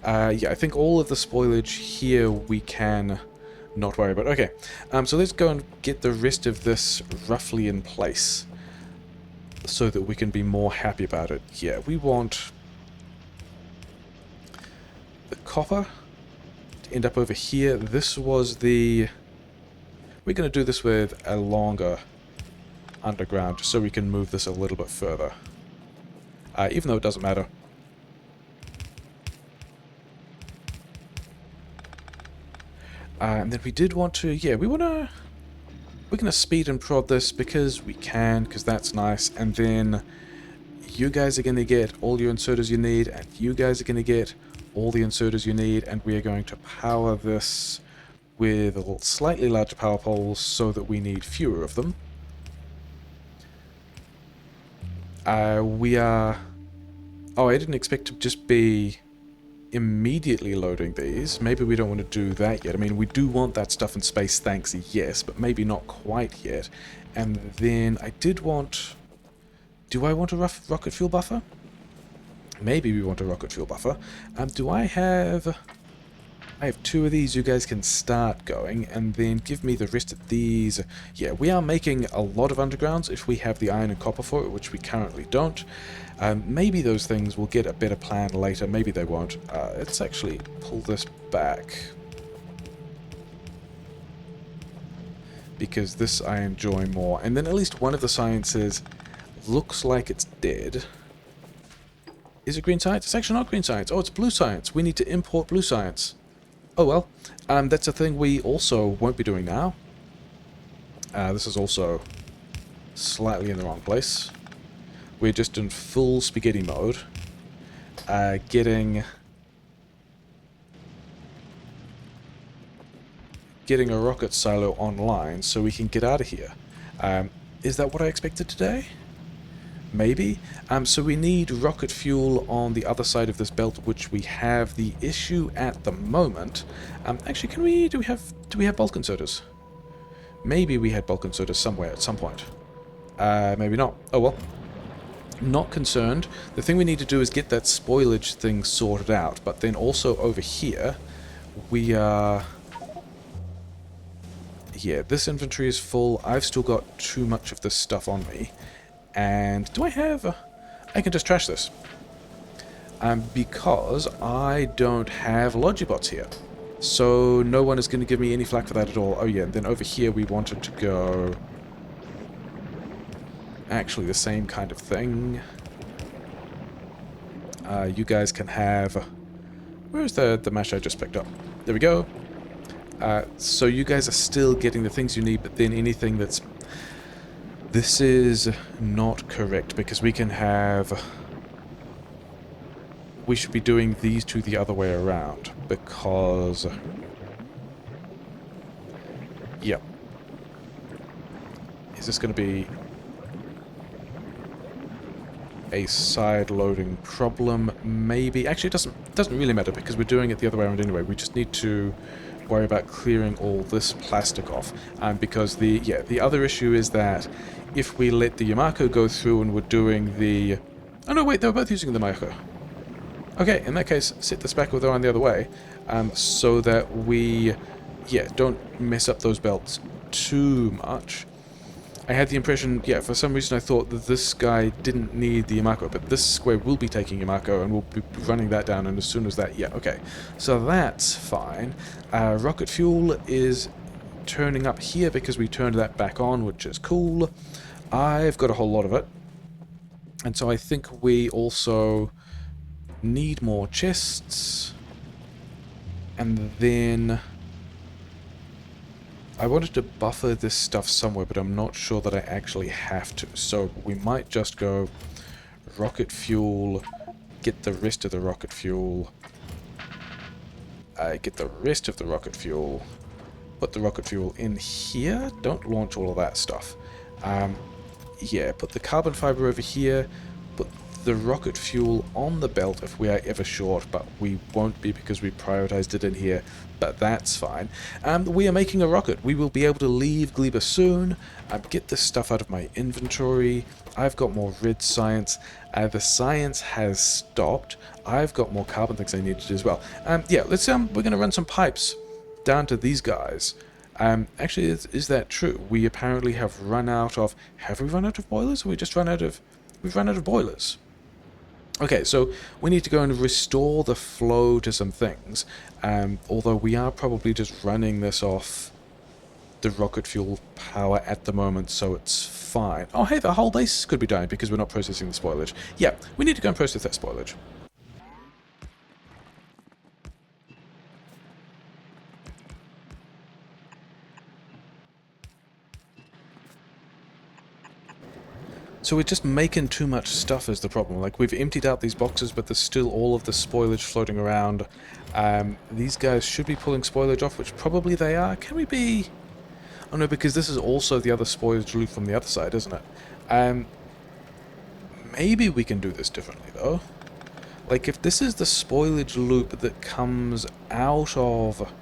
Yeah, I think all of the spoilage here we can not worry about. Okay, so let's go and get the rest of this roughly in place so that we can be more happy about it. Yeah, we want the copper to end up over here. This was the... We're going to do this with a longer underground so we can move this a little bit further. Even though it doesn't matter. And then we did want to, yeah, we're going to speed and prod this because we can, because that's nice. And then you guys are going to get all your inserters you need, and you guys are going to get all the inserters you need, and we are going to power this with a little slightly larger power poles so that we need fewer of them. We are... Oh, I didn't expect to just be immediately loading these. Maybe we don't want to do that yet. I mean, we do want that stuff in space, thanks, yes, but maybe not quite yet. And then I did want... Do I want a rocket fuel buffer? Maybe we want a rocket fuel buffer. Do I have... I have 2 of these. You guys can start going, and then give me the rest of these. Yeah, we are making a lot of undergrounds if we have the iron and copper for it, which we currently don't. Maybe those things will get a better plan later. Maybe they won't. Let's actually pull this back, because this I enjoy more. And then at least one of the sciences looks like it's dead. Is it green science? It's actually not green science. Oh, it's blue science. We need to import blue science. Oh well, that's a thing we also won't be doing now. This is also slightly in the wrong place. We're just in full spaghetti mode. Getting a rocket silo online so we can get out of here. Is that what I expected today? Maybe. So we need rocket fuel on the other side of this belt, which we have. The issue at the moment... actually, do we have bulk inserters? Maybe we had bulk inserters somewhere at some point. Maybe not. Oh well. Not concerned. The thing we need to do is get that spoilage thing sorted out, but then also over here, we are... Yeah, this inventory is full. I've still got too much of this stuff on me. And do I have... I can just trash this. Because I don't have Logibots here. So no one is going to give me any flack for that at all. Oh yeah, and then over here we wanted to go... Actually, the same kind of thing. You guys can have... Where's the mesh I just picked up? There we go. So you guys are still getting the things you need, but then anything that's... This is not correct, because we can have... We should be doing these two the other way around, because... Yeah. Is this going to be a side-loading problem? Maybe. Actually, it doesn't really matter, because we're doing it the other way around anyway. We just need to worry about clearing all this plastic off. Because the other issue is that if we let the Yamako go through and we're doing the... Oh no, wait, they were both using the Yamako. Okay, in that case, set this back around the other way, so that we, don't mess up those belts too much. I had the impression, for some reason I thought that this guy didn't need the Yamako, but this square will be taking Yamako, and we'll be running that down, and as soon as that, okay. So that's fine. Rocket fuel is turning up here because we turned that back on, which is cool. I've got a whole lot of it. And so I think we also need more chests. And then I wanted to buffer this stuff somewhere, but I'm not sure that I actually have to. So we might just go rocket fuel, get the rest of the rocket fuel, get the rest of the rocket fuel, put the rocket fuel in here. Don't launch all of that stuff. Yeah, put the carbon fiber over here, put the rocket fuel on the belt if we are ever short, but we won't be because we prioritized it in here, but that's fine. We are making a rocket. We will be able to leave Gleba soon, get this stuff out of my inventory. I've got more red science. The science has stopped. I've got more carbon things I need to do as well. Yeah, let's we're going to run some pipes down to these guys. Actually, is that true? We apparently have run out of... Have we run out of boilers? Or we just run out of... We've run out of boilers. Okay, so we need to go and restore the flow to some things. Although we are probably just running this off the rocket fuel power at the moment, so it's fine. Oh, hey, the whole base could be dying because we're not processing the spoilage. Yeah, we need to go and process that spoilage. So we're just making too much stuff is the problem. Like, we've emptied out these boxes, but there's still all of the spoilage floating around. These guys should be pulling spoilage off, which probably they are. Can we be... Oh no, because this is also the other spoilage loop from the other side, isn't it? Maybe we can do this differently, though. Like, if this is the spoilage loop that comes out of...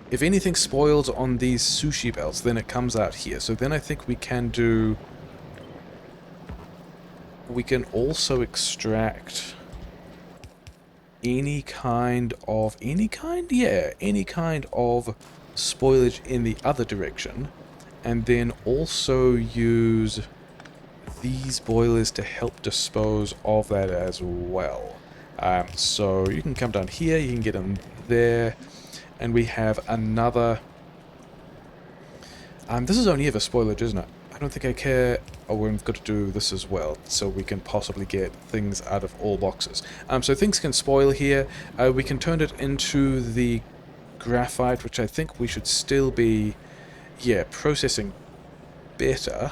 If anything spoils on these sushi belts, then it comes out here. So then I think we can do... We can also extract any kind of... Any kind? Yeah, any kind of spoilage in the other direction. And then also use these boilers to help dispose of that as well. So you can come down here, you can get in there... And we have another... this is only ever spoilage, isn't it? I don't think I care... Oh, we've got to do this as well, so we can possibly get things out of all boxes. So things can spoil here. We can turn it into the graphite, which I think we should still be... Yeah, processing better.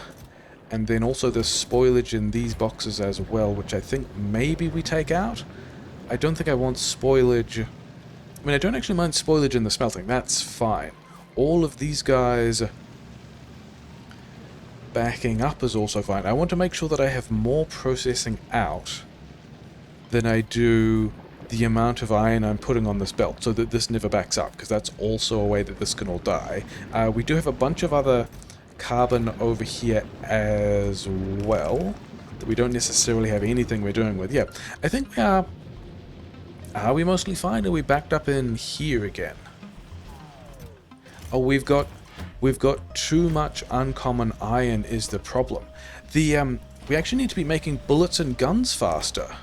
And then also the spoilage in these boxes as well, which I think maybe we take out. I don't think I want spoilage... I mean, I don't actually mind spoilage in the smelting. That's fine. All of these guys backing up is also fine. I want to make sure that I have more processing out than I do the amount of iron I'm putting on this belt, so that this never backs up, because that's also a way that this can all die. We do have a bunch of other carbon over here as well, that we don't necessarily have anything we're doing with. Yeah, I think we are... Are we mostly fine? Are we backed up in here again? Oh, we've got too much uncommon iron is the problem. We actually need to be making bullets and guns faster.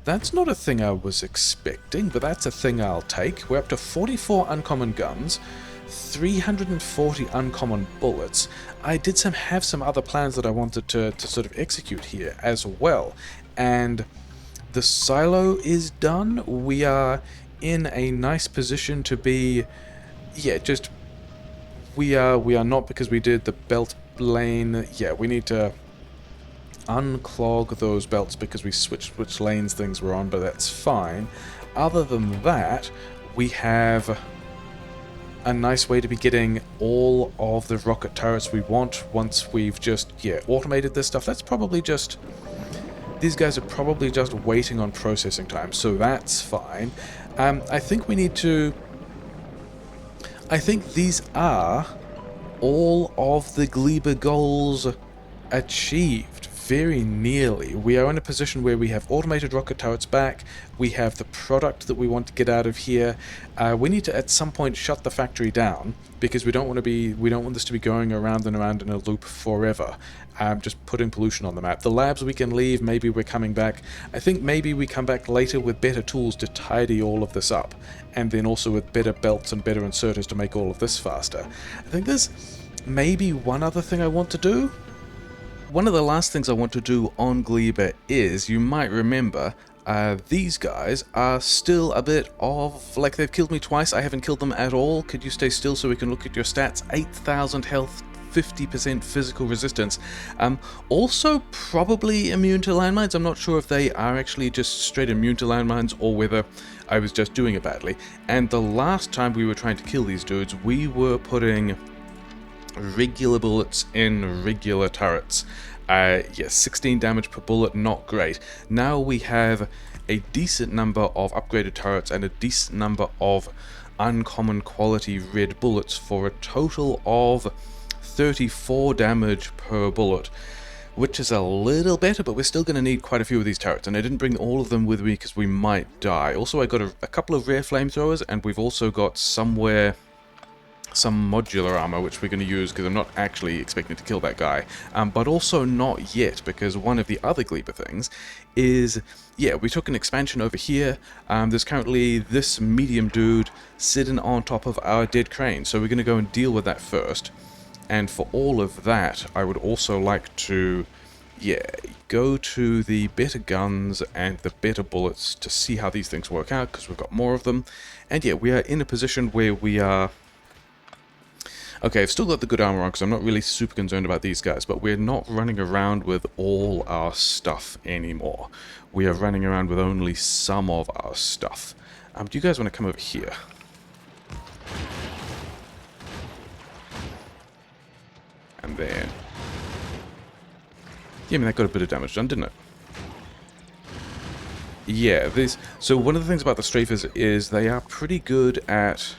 That's not a thing I was expecting, but that's a thing I'll take. We're up to 44 uncommon guns, 340 uncommon bullets. I did have some other plans that I wanted to sort of execute here as well, and the silo is done. We are in a nice position to be... Yeah, just... We are not, because we did the belt lane. Yeah, we need to unclog those belts because we switched which lanes things were on, but that's fine. Other than that, we have a nice way to be getting all of the rocket turrets we want once we've just, yeah, automated this stuff. That's probably just... These guys are probably just waiting on processing time, so that's fine. I think we need to... I think these are all of the Gleba goals achieved, very nearly. We are in a position where we have automated rocket turrets back, we have the product that we want to get out of here. We need to at some point shut the factory down, because we don't want this to be going around and around in a loop forever. Just putting pollution on the map. The labs we can leave, maybe we're coming back. I think maybe we come back later with better tools to tidy all of this up, and then also with better belts and better inserters to make all of this faster. I think maybe one other thing I want to do. One of the last things I want to do on Gleba is, you might remember, these guys are still a bit of, like, they've killed me twice, I haven't killed them at all. Could you stay still so we can look at your stats? 8,000 health, 50% physical resistance. Also probably immune to landmines. I'm not sure if they are actually just straight immune to landmines or whether I was just doing it badly. And the last time we were trying to kill these dudes, we were putting regular bullets in regular turrets. Yes, 16 damage per bullet, not great. Now we have a decent number of upgraded turrets and a decent number of uncommon quality red bullets for a total of 34 damage per bullet, which is a little better, but we're still going to need quite a few of these turrets, and I didn't bring all of them with me because we might die. Also, I got a couple of rare flamethrowers, and we've also got somewhere some modular armor, which we're going to use because I'm not actually expecting to kill that guy, but also not yet, because one of the other Gleba things is, yeah, we took an expansion over here. There's currently this medium dude sitting on top of our dead crane, so we're going to go and deal with that first. And for all of that, I would also like to, yeah, go to the better guns and the better bullets to see how these things work out, because we've got more of them. And yeah, we are in a position where we are... Okay, I've still got the good armor on because I'm not really super concerned about these guys, but we're not running around with all our stuff anymore. We are running around with only some of our stuff. Do you guys want to come over here? And then... yeah, I mean, that got a bit of damage done, didn't it? Yeah, these... so one of the things about the strafers is they are pretty good at...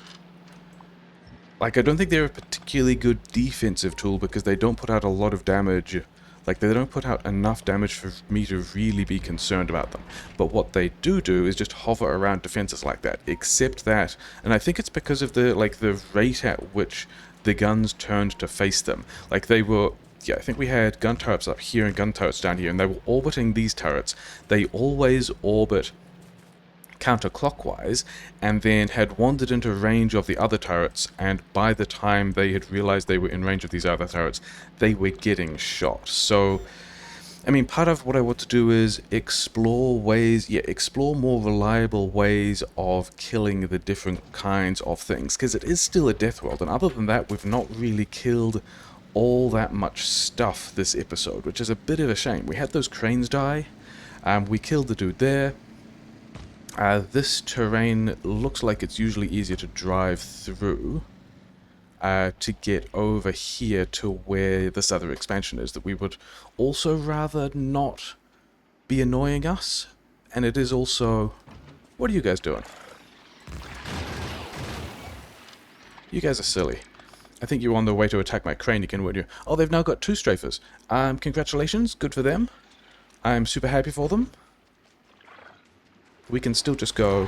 like, I don't think they're a particularly good defensive tool because they don't put out a lot of damage. Like, they don't put out enough damage for me to really be concerned about them. But what they do is just hover around defenses like that. Except that, and I think it's because of the, like, the rate at which the guns turned to face them. Like, they were... yeah, I think we had gun turrets up here and gun turrets down here, and they were orbiting these turrets. They always orbit counterclockwise, and then had wandered into range of the other turrets, and by the time they had realized they were in range of these other turrets, they were getting shot. So, I mean, part of what I want to do is explore ways, yeah, explore more reliable ways of killing the different kinds of things, because it is still a Deathworld, and other than that, we've not really killed all that much stuff this episode, which is a bit of a shame. We had those cranes die, we killed the dude there. This terrain looks like it's usually easier to drive through to get over here to where this other expansion is, that we would also rather not be annoying us. And it is also... what are you guys doing? You guys are silly. I think you were on the way to attack my crane again, weren't you? Oh, they've now got 2 strafers. Congratulations, good for them. I'm super happy for them. We can still just go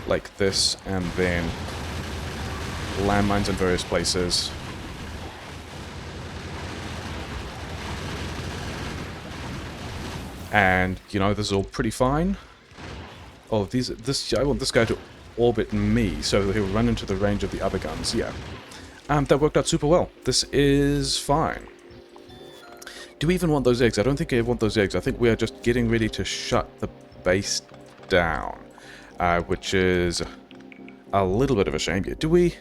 like this and then landmines in various places. And, you know, this is all pretty fine. Oh, I want this guy to orbit me so that he'll run into the range of the other guns, yeah. That worked out super well. This is fine. Do we even want those eggs? I don't think I want those eggs. I think we are just getting ready to shut the base down, which is a little bit of a shame. Yeah, do we?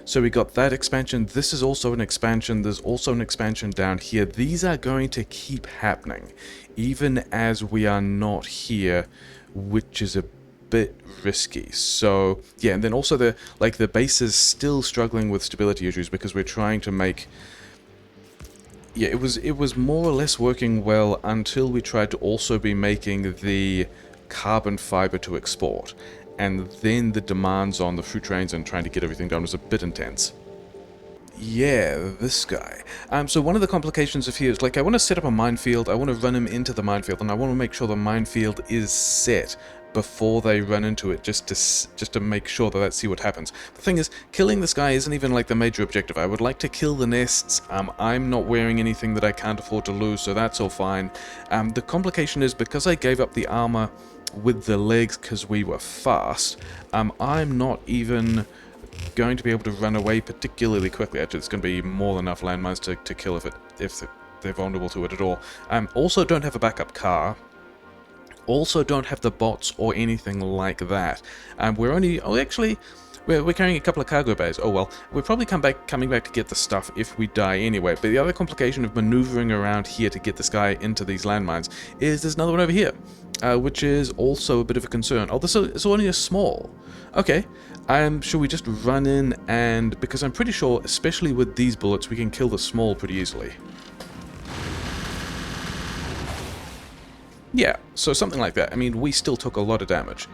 So we got that expansion. This is also an expansion. There's also an expansion down here. These are going to keep happening, even as we are not here, which is a bit risky. So yeah, and then also the base is still struggling with stability issues because we're trying to make... yeah, it was more or less working well until we tried to also be making the carbon fiber to export, and then the demands on the fruit trains and trying to get everything done was a bit intense. Yeah, this guy. So one of the complications of here is, like, I want to set up a minefield, I want to run him into the minefield, and I want to make sure the minefield is set before they run into it, just to make sure that let's see what happens. The thing is, killing this guy isn't even like the major objective. I would like to kill the nests. I'm not wearing anything that I can't afford to lose, so that's all fine. The complication is, because I gave up the armor with the legs because we were fast, I'm not even going to be able to run away particularly quickly. Actually, it's going to be more than enough landmines to kill if they're vulnerable to it at all. Also, don't have a backup car. Also, don't have the bots or anything like that. We're only... Oh, actually... We're carrying a couple of cargo bays. Oh well, we'll probably coming back to get the stuff if we die anyway. But the other complication of maneuvering around here to get this guy into these landmines is there's another one over here, which is also a bit of a concern. Oh, this is only a small. Okay, should we just run in and... Because I'm pretty sure, especially with these bullets, we can kill the small pretty easily. Yeah, so something like that. I mean, we still took a lot of damage.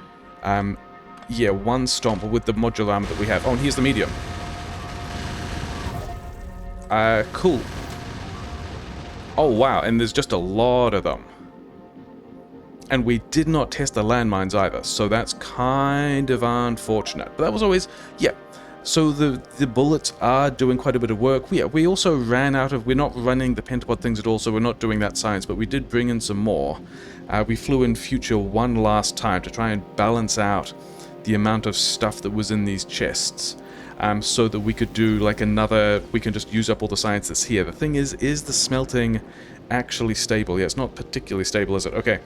Yeah, one stomp with the modular armor that we have. Oh, and here's the medium. Cool. Oh, wow, and there's just a lot of them. And we did not test the landmines either, so that's kind of unfortunate. But that was always... Yeah, so the bullets are doing quite a bit of work. Yeah, we also ran out of... We're not running the pentapod things at all, so we're not doing that science, but we did bring in some more. We flew in future one last time to try and balance out the amount of stuff that was in these chests, so that we could do like another... We can just use up all the science that's here. The thing is the smelting actually stable? Yeah, it's not particularly stable, is it? Okay,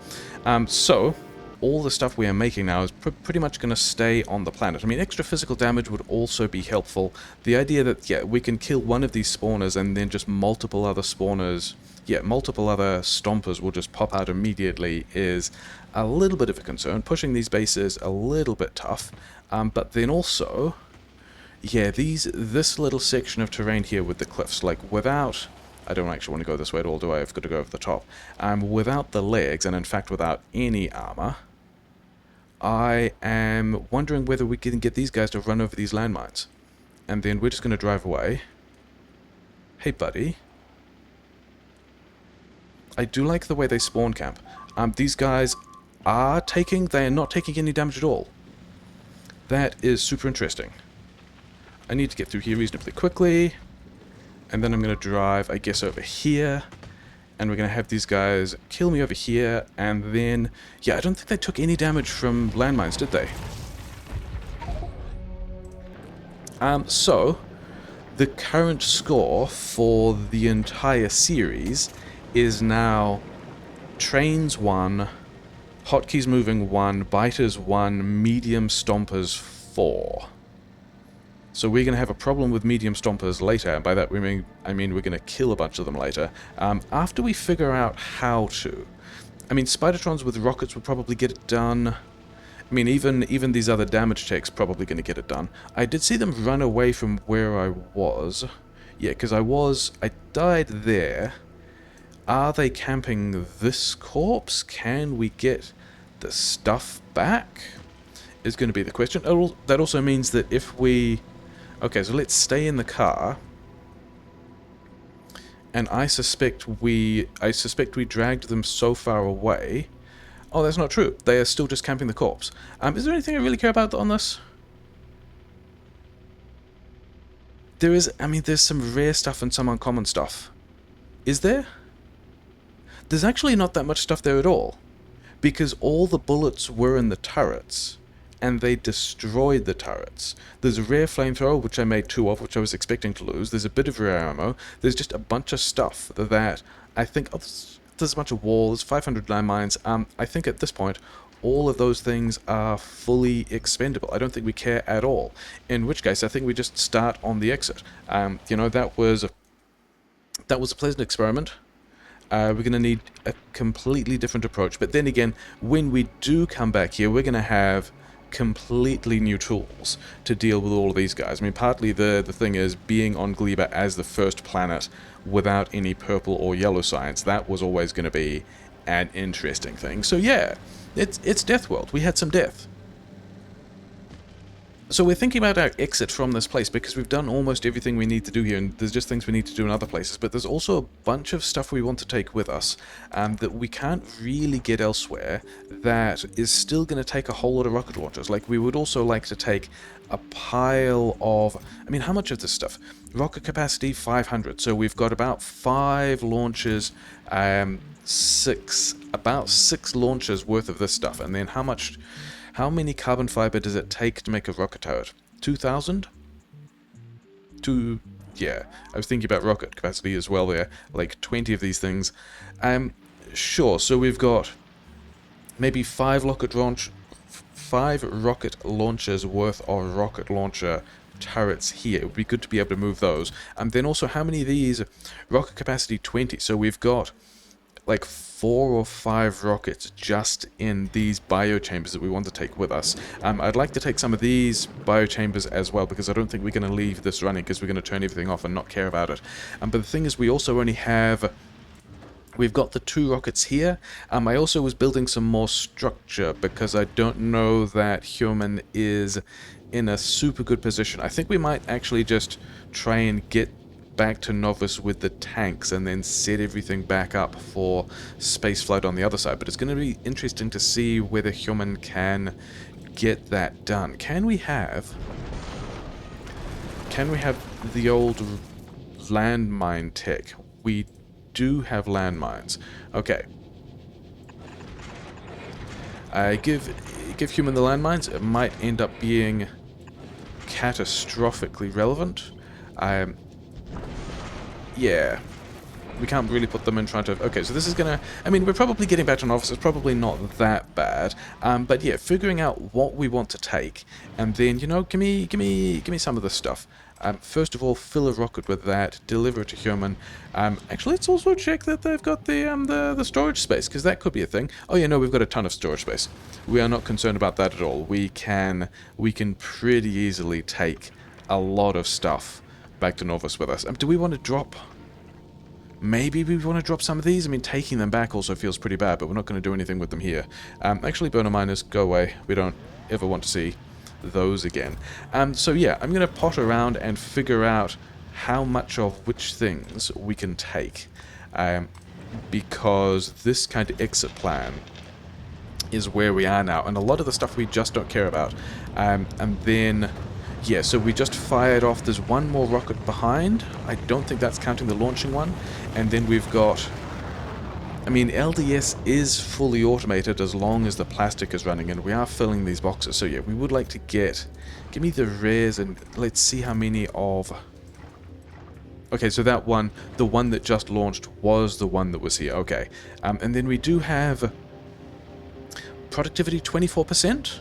so all the stuff we are making now is pretty much going to stay on the planet. I mean, extra physical damage would also be helpful. The idea that, yeah, we can kill one of these spawners and then just multiple other spawners... Yeah, multiple other stompers will just pop out immediately is a little bit of a concern. Pushing these bases a little bit tough, but then also, yeah, this little section of terrain here with the cliffs, like without... I don't actually want to go this way at all, do I? I've got to go over the top. Without the legs, and in fact without any armor, I am wondering whether we can get these guys to run over these landmines. And then we're just going to drive away. Hey, buddy. I do like the way they spawn camp. These guys are taking... They are not taking any damage at all. That is super interesting. I need to get through here reasonably quickly. And then I'm going to drive, I guess, over here. And we're going to have these guys kill me over here. And then... Yeah, I don't think they took any damage from landmines, did they? So, the current score for the entire series is now trains 1, hotkeys moving 1, biters 1, medium stompers 4. So we're going to have a problem with medium stompers later, and by that I mean we're going to kill a bunch of them later, after we figure out how to. I mean, Spidertrons with rockets would probably get it done. I mean, even these other damage checks probably going to get it done. I did see them run away from where I was. Yeah, because I died there. Are they camping this corpse? Can we get the stuff back? Is going to be the question. That also means that if we... Okay, so let's stay in the car. And I suspect we dragged them so far away. Oh, that's not true. They are still just camping the corpse. Is there anything I really care about on this? There is... I mean, there's some rare stuff and some uncommon stuff. Is there? There's actually not that much stuff there at all, because all the bullets were in the turrets, and they destroyed the turrets. There's a rare flamethrower, which I made 2 of, which I was expecting to lose. There's a bit of rare ammo. There's just a bunch of stuff that I think... Oh, there's a bunch of walls, 500 landmines. I think at this point, all of those things are fully expendable. I don't think we care at all. In which case, I think we just start on the exit. You know, that was a pleasant experiment. We're going to need a completely different approach. But then again, when we do come back here, we're going to have completely new tools to deal with all of these guys. I mean, partly the thing is being on Gleba as the first planet without any purple or yellow science. That was always going to be an interesting thing. So yeah, it's Deathworld. We had some death. So we're thinking about our exit from this place because we've done almost everything we need to do here, and there's just things we need to do in other places, but there's also a bunch of stuff we want to take with us that we can't really get elsewhere that is still going to take a whole lot of rocket launchers. Like, we would also like to take a pile of... I mean, how much of this stuff? Rocket capacity, 500, so we've got about 5 launches, about 6 launches worth of this stuff, and then how many carbon fiber does it take to make a rocket turret? 2,000? yeah, I was thinking about rocket capacity as well there, like 20 of these things. Sure, so we've got maybe 5 rocket launchers worth of rocket launcher turrets here. It would be good to be able to move those. Then also, how many of these? Rocket capacity 20, so we've got like 4 or 5 rockets just in these biochambers that we want to take with us. I'd like to take some of these biochambers as well, because I don't think we're going to leave this running, because we're going to turn everything off and not care about it. But the thing is, we also only have... We've got the 2 rockets here. I also was building some more structure, because I don't know that human is in a super good position. I think we might actually just try and get back to Novice with the tanks and then set everything back up for spaceflight on the other side. But it's going to be interesting to see whether human can get that done. Can we have the old landmine tech? We do have landmines. Okay. Give human the landmines. It might end up being catastrophically relevant. Yeah, we can't really put them in front of... Okay, so this is gonna... I mean, we're probably getting back to an office. It's probably not that bad. But yeah, figuring out what we want to take, and then, you know, give me some of this stuff. First of all, fill a rocket with that, deliver it to human. Actually, let's also check that they've got the storage space, because that could be a thing. Oh yeah, no, we've got a ton of storage space. We are not concerned about that at all. We can pretty easily take a lot of stuff back to Novus with us. Do we want to drop... Maybe we want to drop some of these? I mean, taking them back also feels pretty bad, but we're not going to do anything with them here. Actually, burner miners, go away. We don't ever want to see those again. So yeah, I'm going to pot around and figure out how much of which things we can take. Because this kind of exit plan is where we are now, and a lot of the stuff we just don't care about. And then... Yeah, so we just fired off. There's one more rocket behind. I don't think that's counting the launching one. And then we've got... I mean, LDS is fully automated as long as the plastic is running, and we are filling these boxes. So yeah, we would like to get... Give me the rares, and let's see how many of... Okay, so that one, the one that just launched, was the one that was here. Okay. And then we do have... Productivity 24%?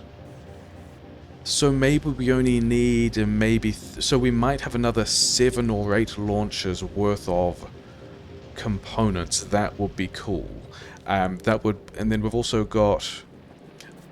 So maybe we only need so we might have another 7 or 8 launchers worth of components. That would be cool. That would, and then we've also got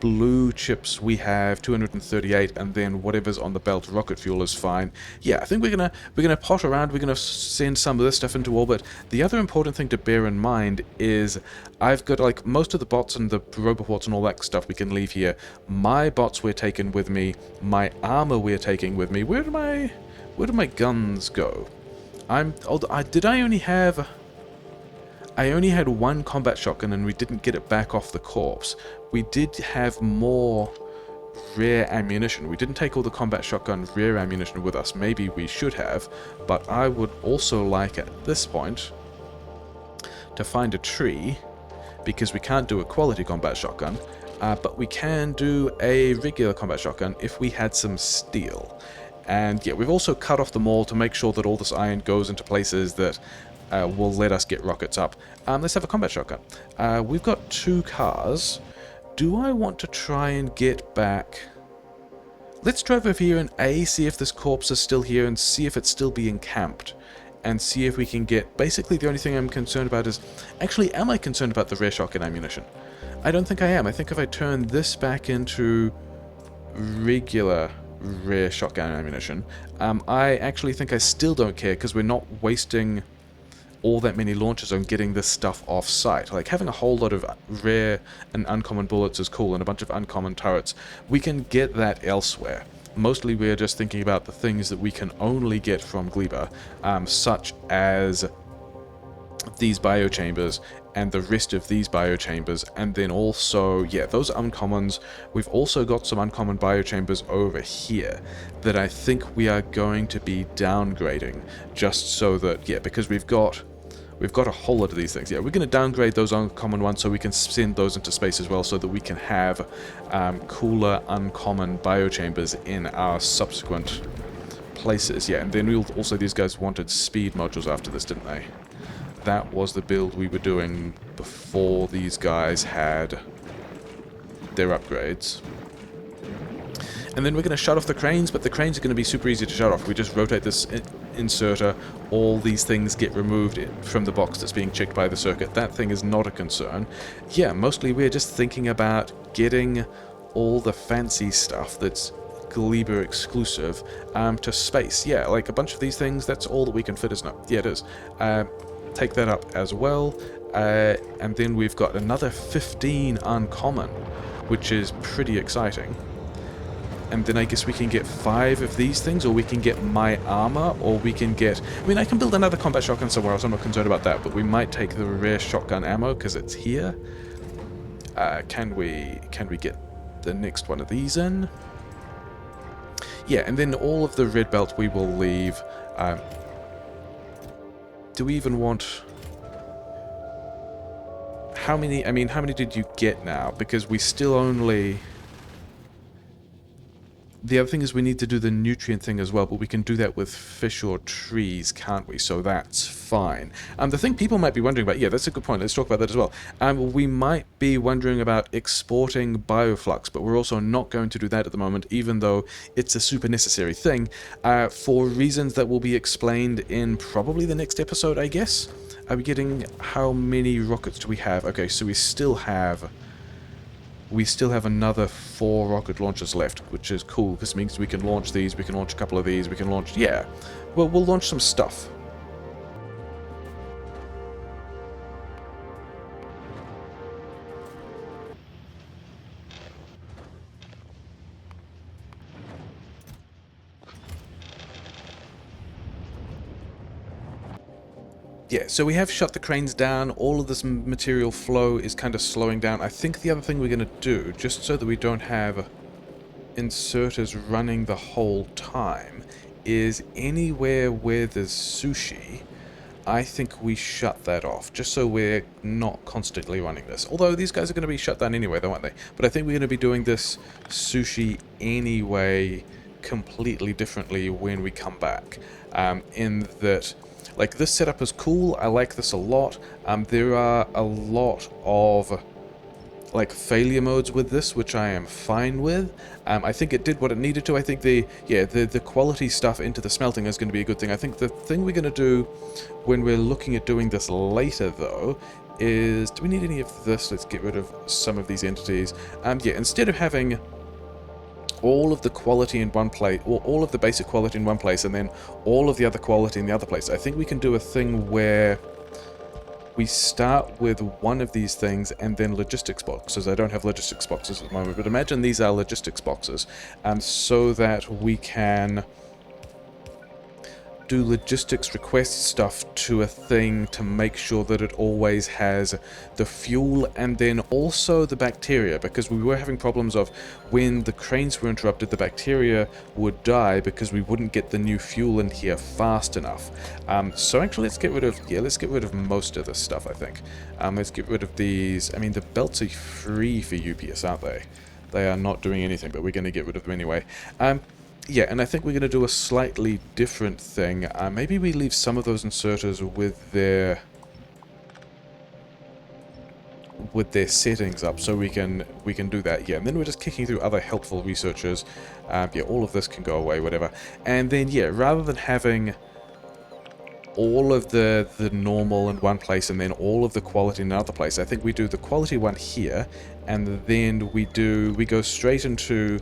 blue chips. We have 238, and then whatever's on the belt, rocket fuel, is fine. Yeah, I think we're gonna pot around. We're gonna send some of this stuff into orbit. The other important thing to bear in mind is I've got, like, most of the bots and the roboports and all that stuff we can leave here. My bots we're taking with me. My armor we're taking with me. Where do my guns go? I only had 1 combat shotgun, and we didn't get it back off the corpse. We did have more rare ammunition. We didn't take all the combat shotgun rare ammunition with us. Maybe we should have, but I would also like at this point to find a tree, because we can't do a quality combat shotgun, but we can do a regular combat shotgun if we had some steel. And yeah, we've also cut off the mall to make sure that all this iron goes into places that will let us get rockets up. Let's have a combat shotgun. We've got 2 cars. Do I want to try and get back... Let's drive over here and see if this corpse is still here, and see if it's still being camped. And see if we can get... Basically, the only thing I'm concerned about is... Actually, am I concerned about the rare shotgun ammunition? I don't think I am. I think if I turn this back into regular rare shotgun ammunition, I actually think I still don't care, because we're not wasting all that many launches on getting this stuff off site. Like, having a whole lot of rare and uncommon bullets is cool, and a bunch of uncommon turrets. We can get that elsewhere. Mostly we're just thinking about the things that we can only get from Gleba, such as these biochambers and the rest of these biochambers, and then also, yeah, those uncommons. We've also got some uncommon biochambers over here that I think we are going to be downgrading, just so that, yeah, because we've got a whole lot of these things. Yeah, we're going to downgrade those uncommon ones so we can send those into space as well, so that we can have cooler uncommon biochambers in our subsequent places. Yeah, and then also these guys wanted speed modules after this, didn't they? That was the build we were doing before these guys had their upgrades. And then we're going to shut off the cranes, but the cranes are going to be super easy to shut off. We just rotate this inserter, all these things get removed from the box that's being checked by the circuit. That thing is not a concern. Yeah, mostly we're just thinking about getting all the fancy stuff that's Gleba exclusive to space. Yeah, like a bunch of these things, that's all that we can fit, isn't it? Yeah, it is. Take that up as well. And then we've got another 15 uncommon, which is pretty exciting. And then I guess we can get 5 of these things, or we can get my armor, or we can get... I mean, I can build another combat shotgun somewhere else, I'm not concerned about that, but we might take the rare shotgun ammo, because it's here. Can we get the next one of these in? Yeah, and then all of the red belt we will leave. Do we even want... How many... I mean, how many did you get now? Because we still only... The other thing is we need to do the nutrient thing as well, but we can do that with fish or trees, can't we? So that's fine. The thing people might be wondering about, yeah, that's a good point, let's talk about that as well. We might be wondering about exporting bioflux, but we're also not going to do that at the moment, even though it's a super necessary thing, for reasons that will be explained in probably the next episode, I guess. Are we getting... how many rockets do we have? Okay, so we still have another 4 rocket launchers left, which is cool. This means we can launch these, we can launch a couple of these, we can launch... yeah. Well, we'll launch some stuff. Yeah, so we have shut the cranes down, all of this material flow is kind of slowing down. I think the other thing we're going to do, just so that we don't have inserters running the whole time, is anywhere where there's sushi, I think we shut that off, just so we're not constantly running this. Although these guys are going to be shut down anyway, though, aren't they? But I think we're going to be doing this sushi anyway, completely differently when we come back. In that... like, this setup is cool, I like this a lot. There are a lot of, like, failure modes with this, which I am fine with. I think it did what it needed to. I think the quality stuff into the smelting is going to be a good thing. I think the thing we're going to do when we're looking at doing this later, though, is... do we need any of this? Let's get rid of some of these entities. Yeah, instead of having... all of the quality in one place, or all of the basic quality in one place, and then all of the other quality in the other place. I think we can do a thing where we start with one of these things and then logistics boxes. I don't have logistics boxes at the moment, but imagine these are logistics boxes, so that we can do logistics request stuff to a thing to make sure that it always has the fuel and then also the bacteria, because we were having problems of when the cranes were interrupted, the bacteria would die because we wouldn't get the new fuel in here fast enough. So actually let's get rid of most of this stuff, I think. Let's get rid of these. I mean, the belts are free for UPS, aren't they? They are not doing anything, but we're going to get rid of them anyway. Yeah, and I think we're going to do a slightly different thing. Maybe we leave some of those inserters with their settings up, so we can do that. Yeah, and then we're just kicking through other helpful researchers. Yeah, all of this can go away, whatever. And then, yeah, rather than having all of the normal in one place and then all of the quality in another place, I think we do the quality one here, and then we go straight into...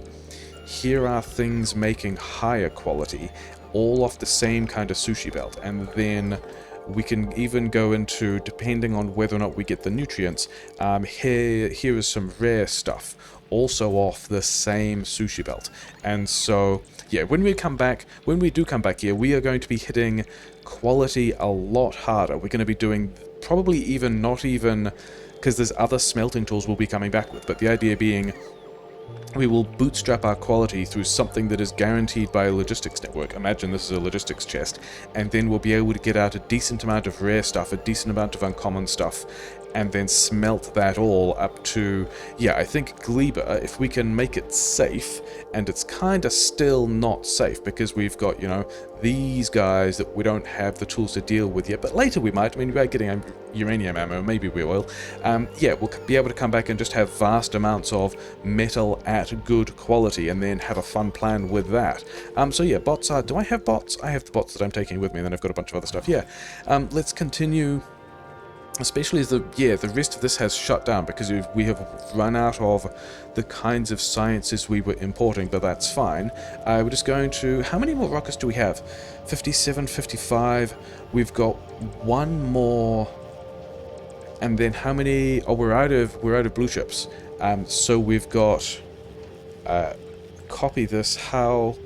here are things making higher quality, all off the same kind of sushi belt. And then we can even go into, depending on whether or not we get the nutrients, here is some rare stuff, also off the same sushi belt. And so, yeah, when we do come back here, we are going to be hitting quality a lot harder. We're going to be doing probably not even, because there's other smelting tools we'll be coming back with, but the idea being... we will bootstrap our quality through something that is guaranteed by a logistics network. Imagine this is a logistics chest, and then we'll be able to get out a decent amount of rare stuff, a decent amount of uncommon stuff, and then smelt that all up to, yeah, I think Gleba, if we can make it safe, and it's kind of still not safe because we've got, you know, these guys that we don't have the tools to deal with yet, but later we might. I mean, we're getting uranium ammo, maybe we will. Yeah, we'll be able to come back and just have vast amounts of metal at good quality and then have a fun plan with that. So yeah, bots are, do I have bots? I have the bots that I'm taking with me, and then I've got a bunch of other stuff. Yeah, let's continue. Especially as the rest of this has shut down because we have run out of the kinds of sciences we were importing, but that's fine. We're just going to, how many more rockets do we have? 57, 55. We've got one more, and then how many? Oh, we're out of blue chips. So we've got. Copy this. How?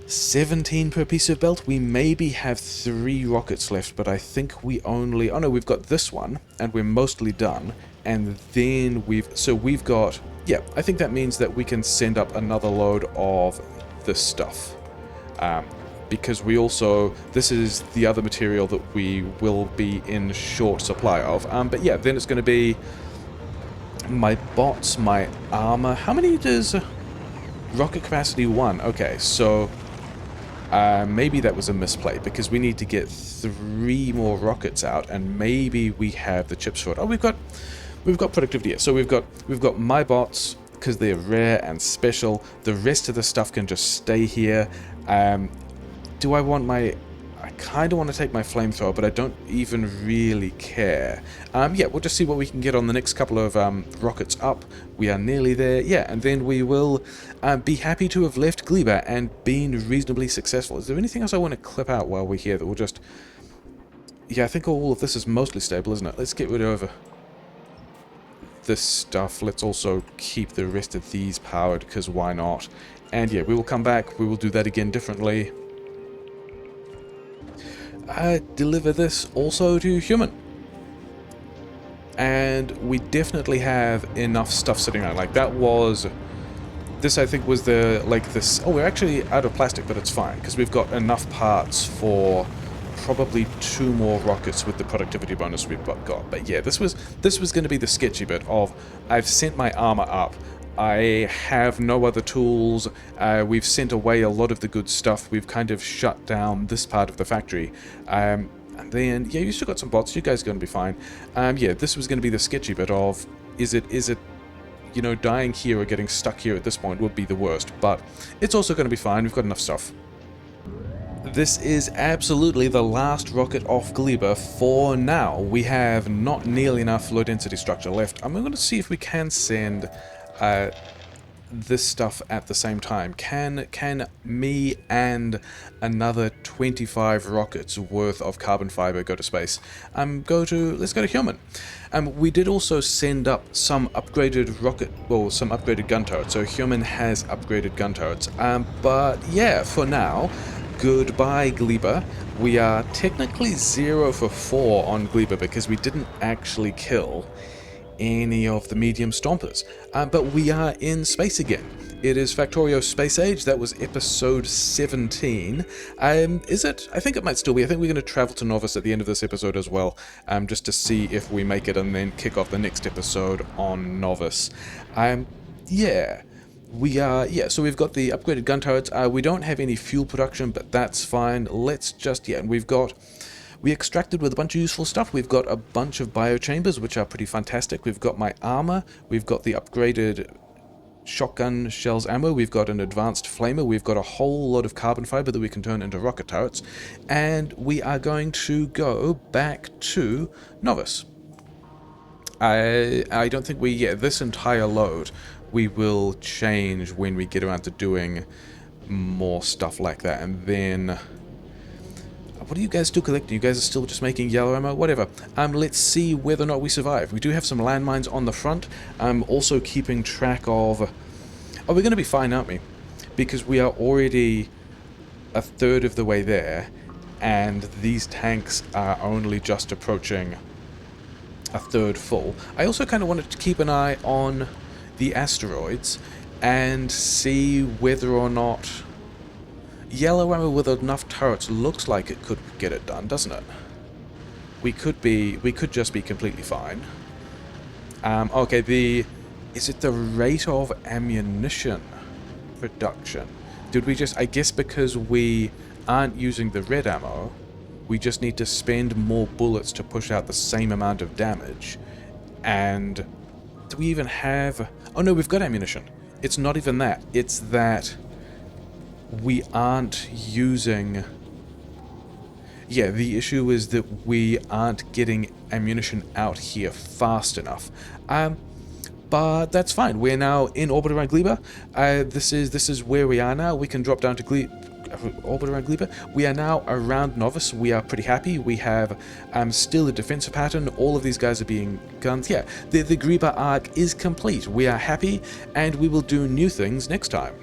17 per piece of belt. We maybe have 3 rockets left, but I think we only... Oh no, we've got this one, and we're mostly done. And then we've got... Yeah, I think that means that we can send up another load of this stuff. Because we also... This is the other material that we will be in short supply of. But yeah, then it's going to be... My bots, my armor... How many does... Rocket capacity 1. Okay, so... maybe that was a misplay, because we need to get 3 more rockets out, and maybe we have the chips for it. Oh, we've got productivity here. So we've got my bots, because they're rare and special. The rest of the stuff can just stay here. Do I want my... I kind of want to take my flamethrower, but I don't even really care. Yeah, we'll just see what we can get on the next couple of rockets up. We are nearly there. Yeah, and then we will be happy to have left Gleba and been reasonably successful. Is there anything else I want to clip out while we're here that will just... Yeah, I think all of this is mostly stable, isn't it? Let's get rid of this stuff. Let's also keep the rest of these powered, because why not? And yeah, we will come back. We will do that again differently. Deliver this also to human. And we definitely have enough stuff sitting around. Like, that was... This, I think, was the... Like, this... Oh, we're actually out of plastic, but it's fine, because we've got enough parts for probably 2 more rockets with the productivity bonus we've got. But yeah, this was going to be the sketchy bit of... I've sent my armor up. I have no other tools. We've sent away a lot of the good stuff. We've kind of shut down this part of the factory. And then, yeah, you still got some bots. You guys are going to be fine. Yeah, this was going to be the sketchy bit of, is it, you know, dying here or getting stuck here at this point would be the worst. But it's also going to be fine. We've got enough stuff. This is absolutely the last rocket off Gleba for now. We have not nearly enough low density structure left. I'm going to see if we can send... this stuff at the same time. Can me and another 25 rockets worth of carbon fiber go to space? Let's go to human. We did also send up some upgraded some upgraded gun turrets. So human has upgraded gun turrets. But yeah, for now, goodbye Gleba. We are technically 0 for 4 on Gleba because we didn't actually kill any of the medium stompers. But we are in space again. It is Factorio Space Age. That was episode 17. Is it? I think it might still be. I think we're going to travel to Novice at the end of this episode as well, just to see if we make it and then kick off the next episode on Novice. Yeah. We are, yeah, so we've got the upgraded gun turrets. We don't have any fuel production, but that's fine. Let's just, yeah, and we extracted with a bunch of useful stuff. We've got a bunch of biochambers, which are pretty fantastic. We've got my armor. We've got the upgraded shotgun shells ammo. We've got an advanced flamer. We've got a whole lot of carbon fiber that we can turn into rocket turrets. And we are going to go back to Novice. I don't think this entire load we will change when we get around to doing more stuff like that. And then... What are you guys still collecting? You guys are still just making yellow ammo? Whatever. Let's see whether or not we survive. We do have some landmines on the front. Also keeping track of... Oh, we're going to be fine, aren't we? Because we are already a third of the way there, and these tanks are only just approaching a third full. I also kind of wanted to keep an eye on the asteroids and see whether or not... Yellow ammo with enough turrets looks like it could get it done, doesn't it? we could just be completely fine. Okay, is it the rate of ammunition production? Did we just, I guess because we aren't using the red ammo, we just need to spend more bullets to push out the same amount of damage. And do we even have, oh no, we've got ammunition. It's not even that, it's that we aren't using, yeah, the issue is that we aren't getting ammunition out here fast enough. But that's fine. We're now in orbit around Gleba. This is where we are now. We can drop down to orbit around Gleba. We are now around Novice. We are pretty happy. We have still a defensive pattern. All of these guys are being gunned. Yeah, the Gleba arc is complete. We are happy, and we will do new things next time.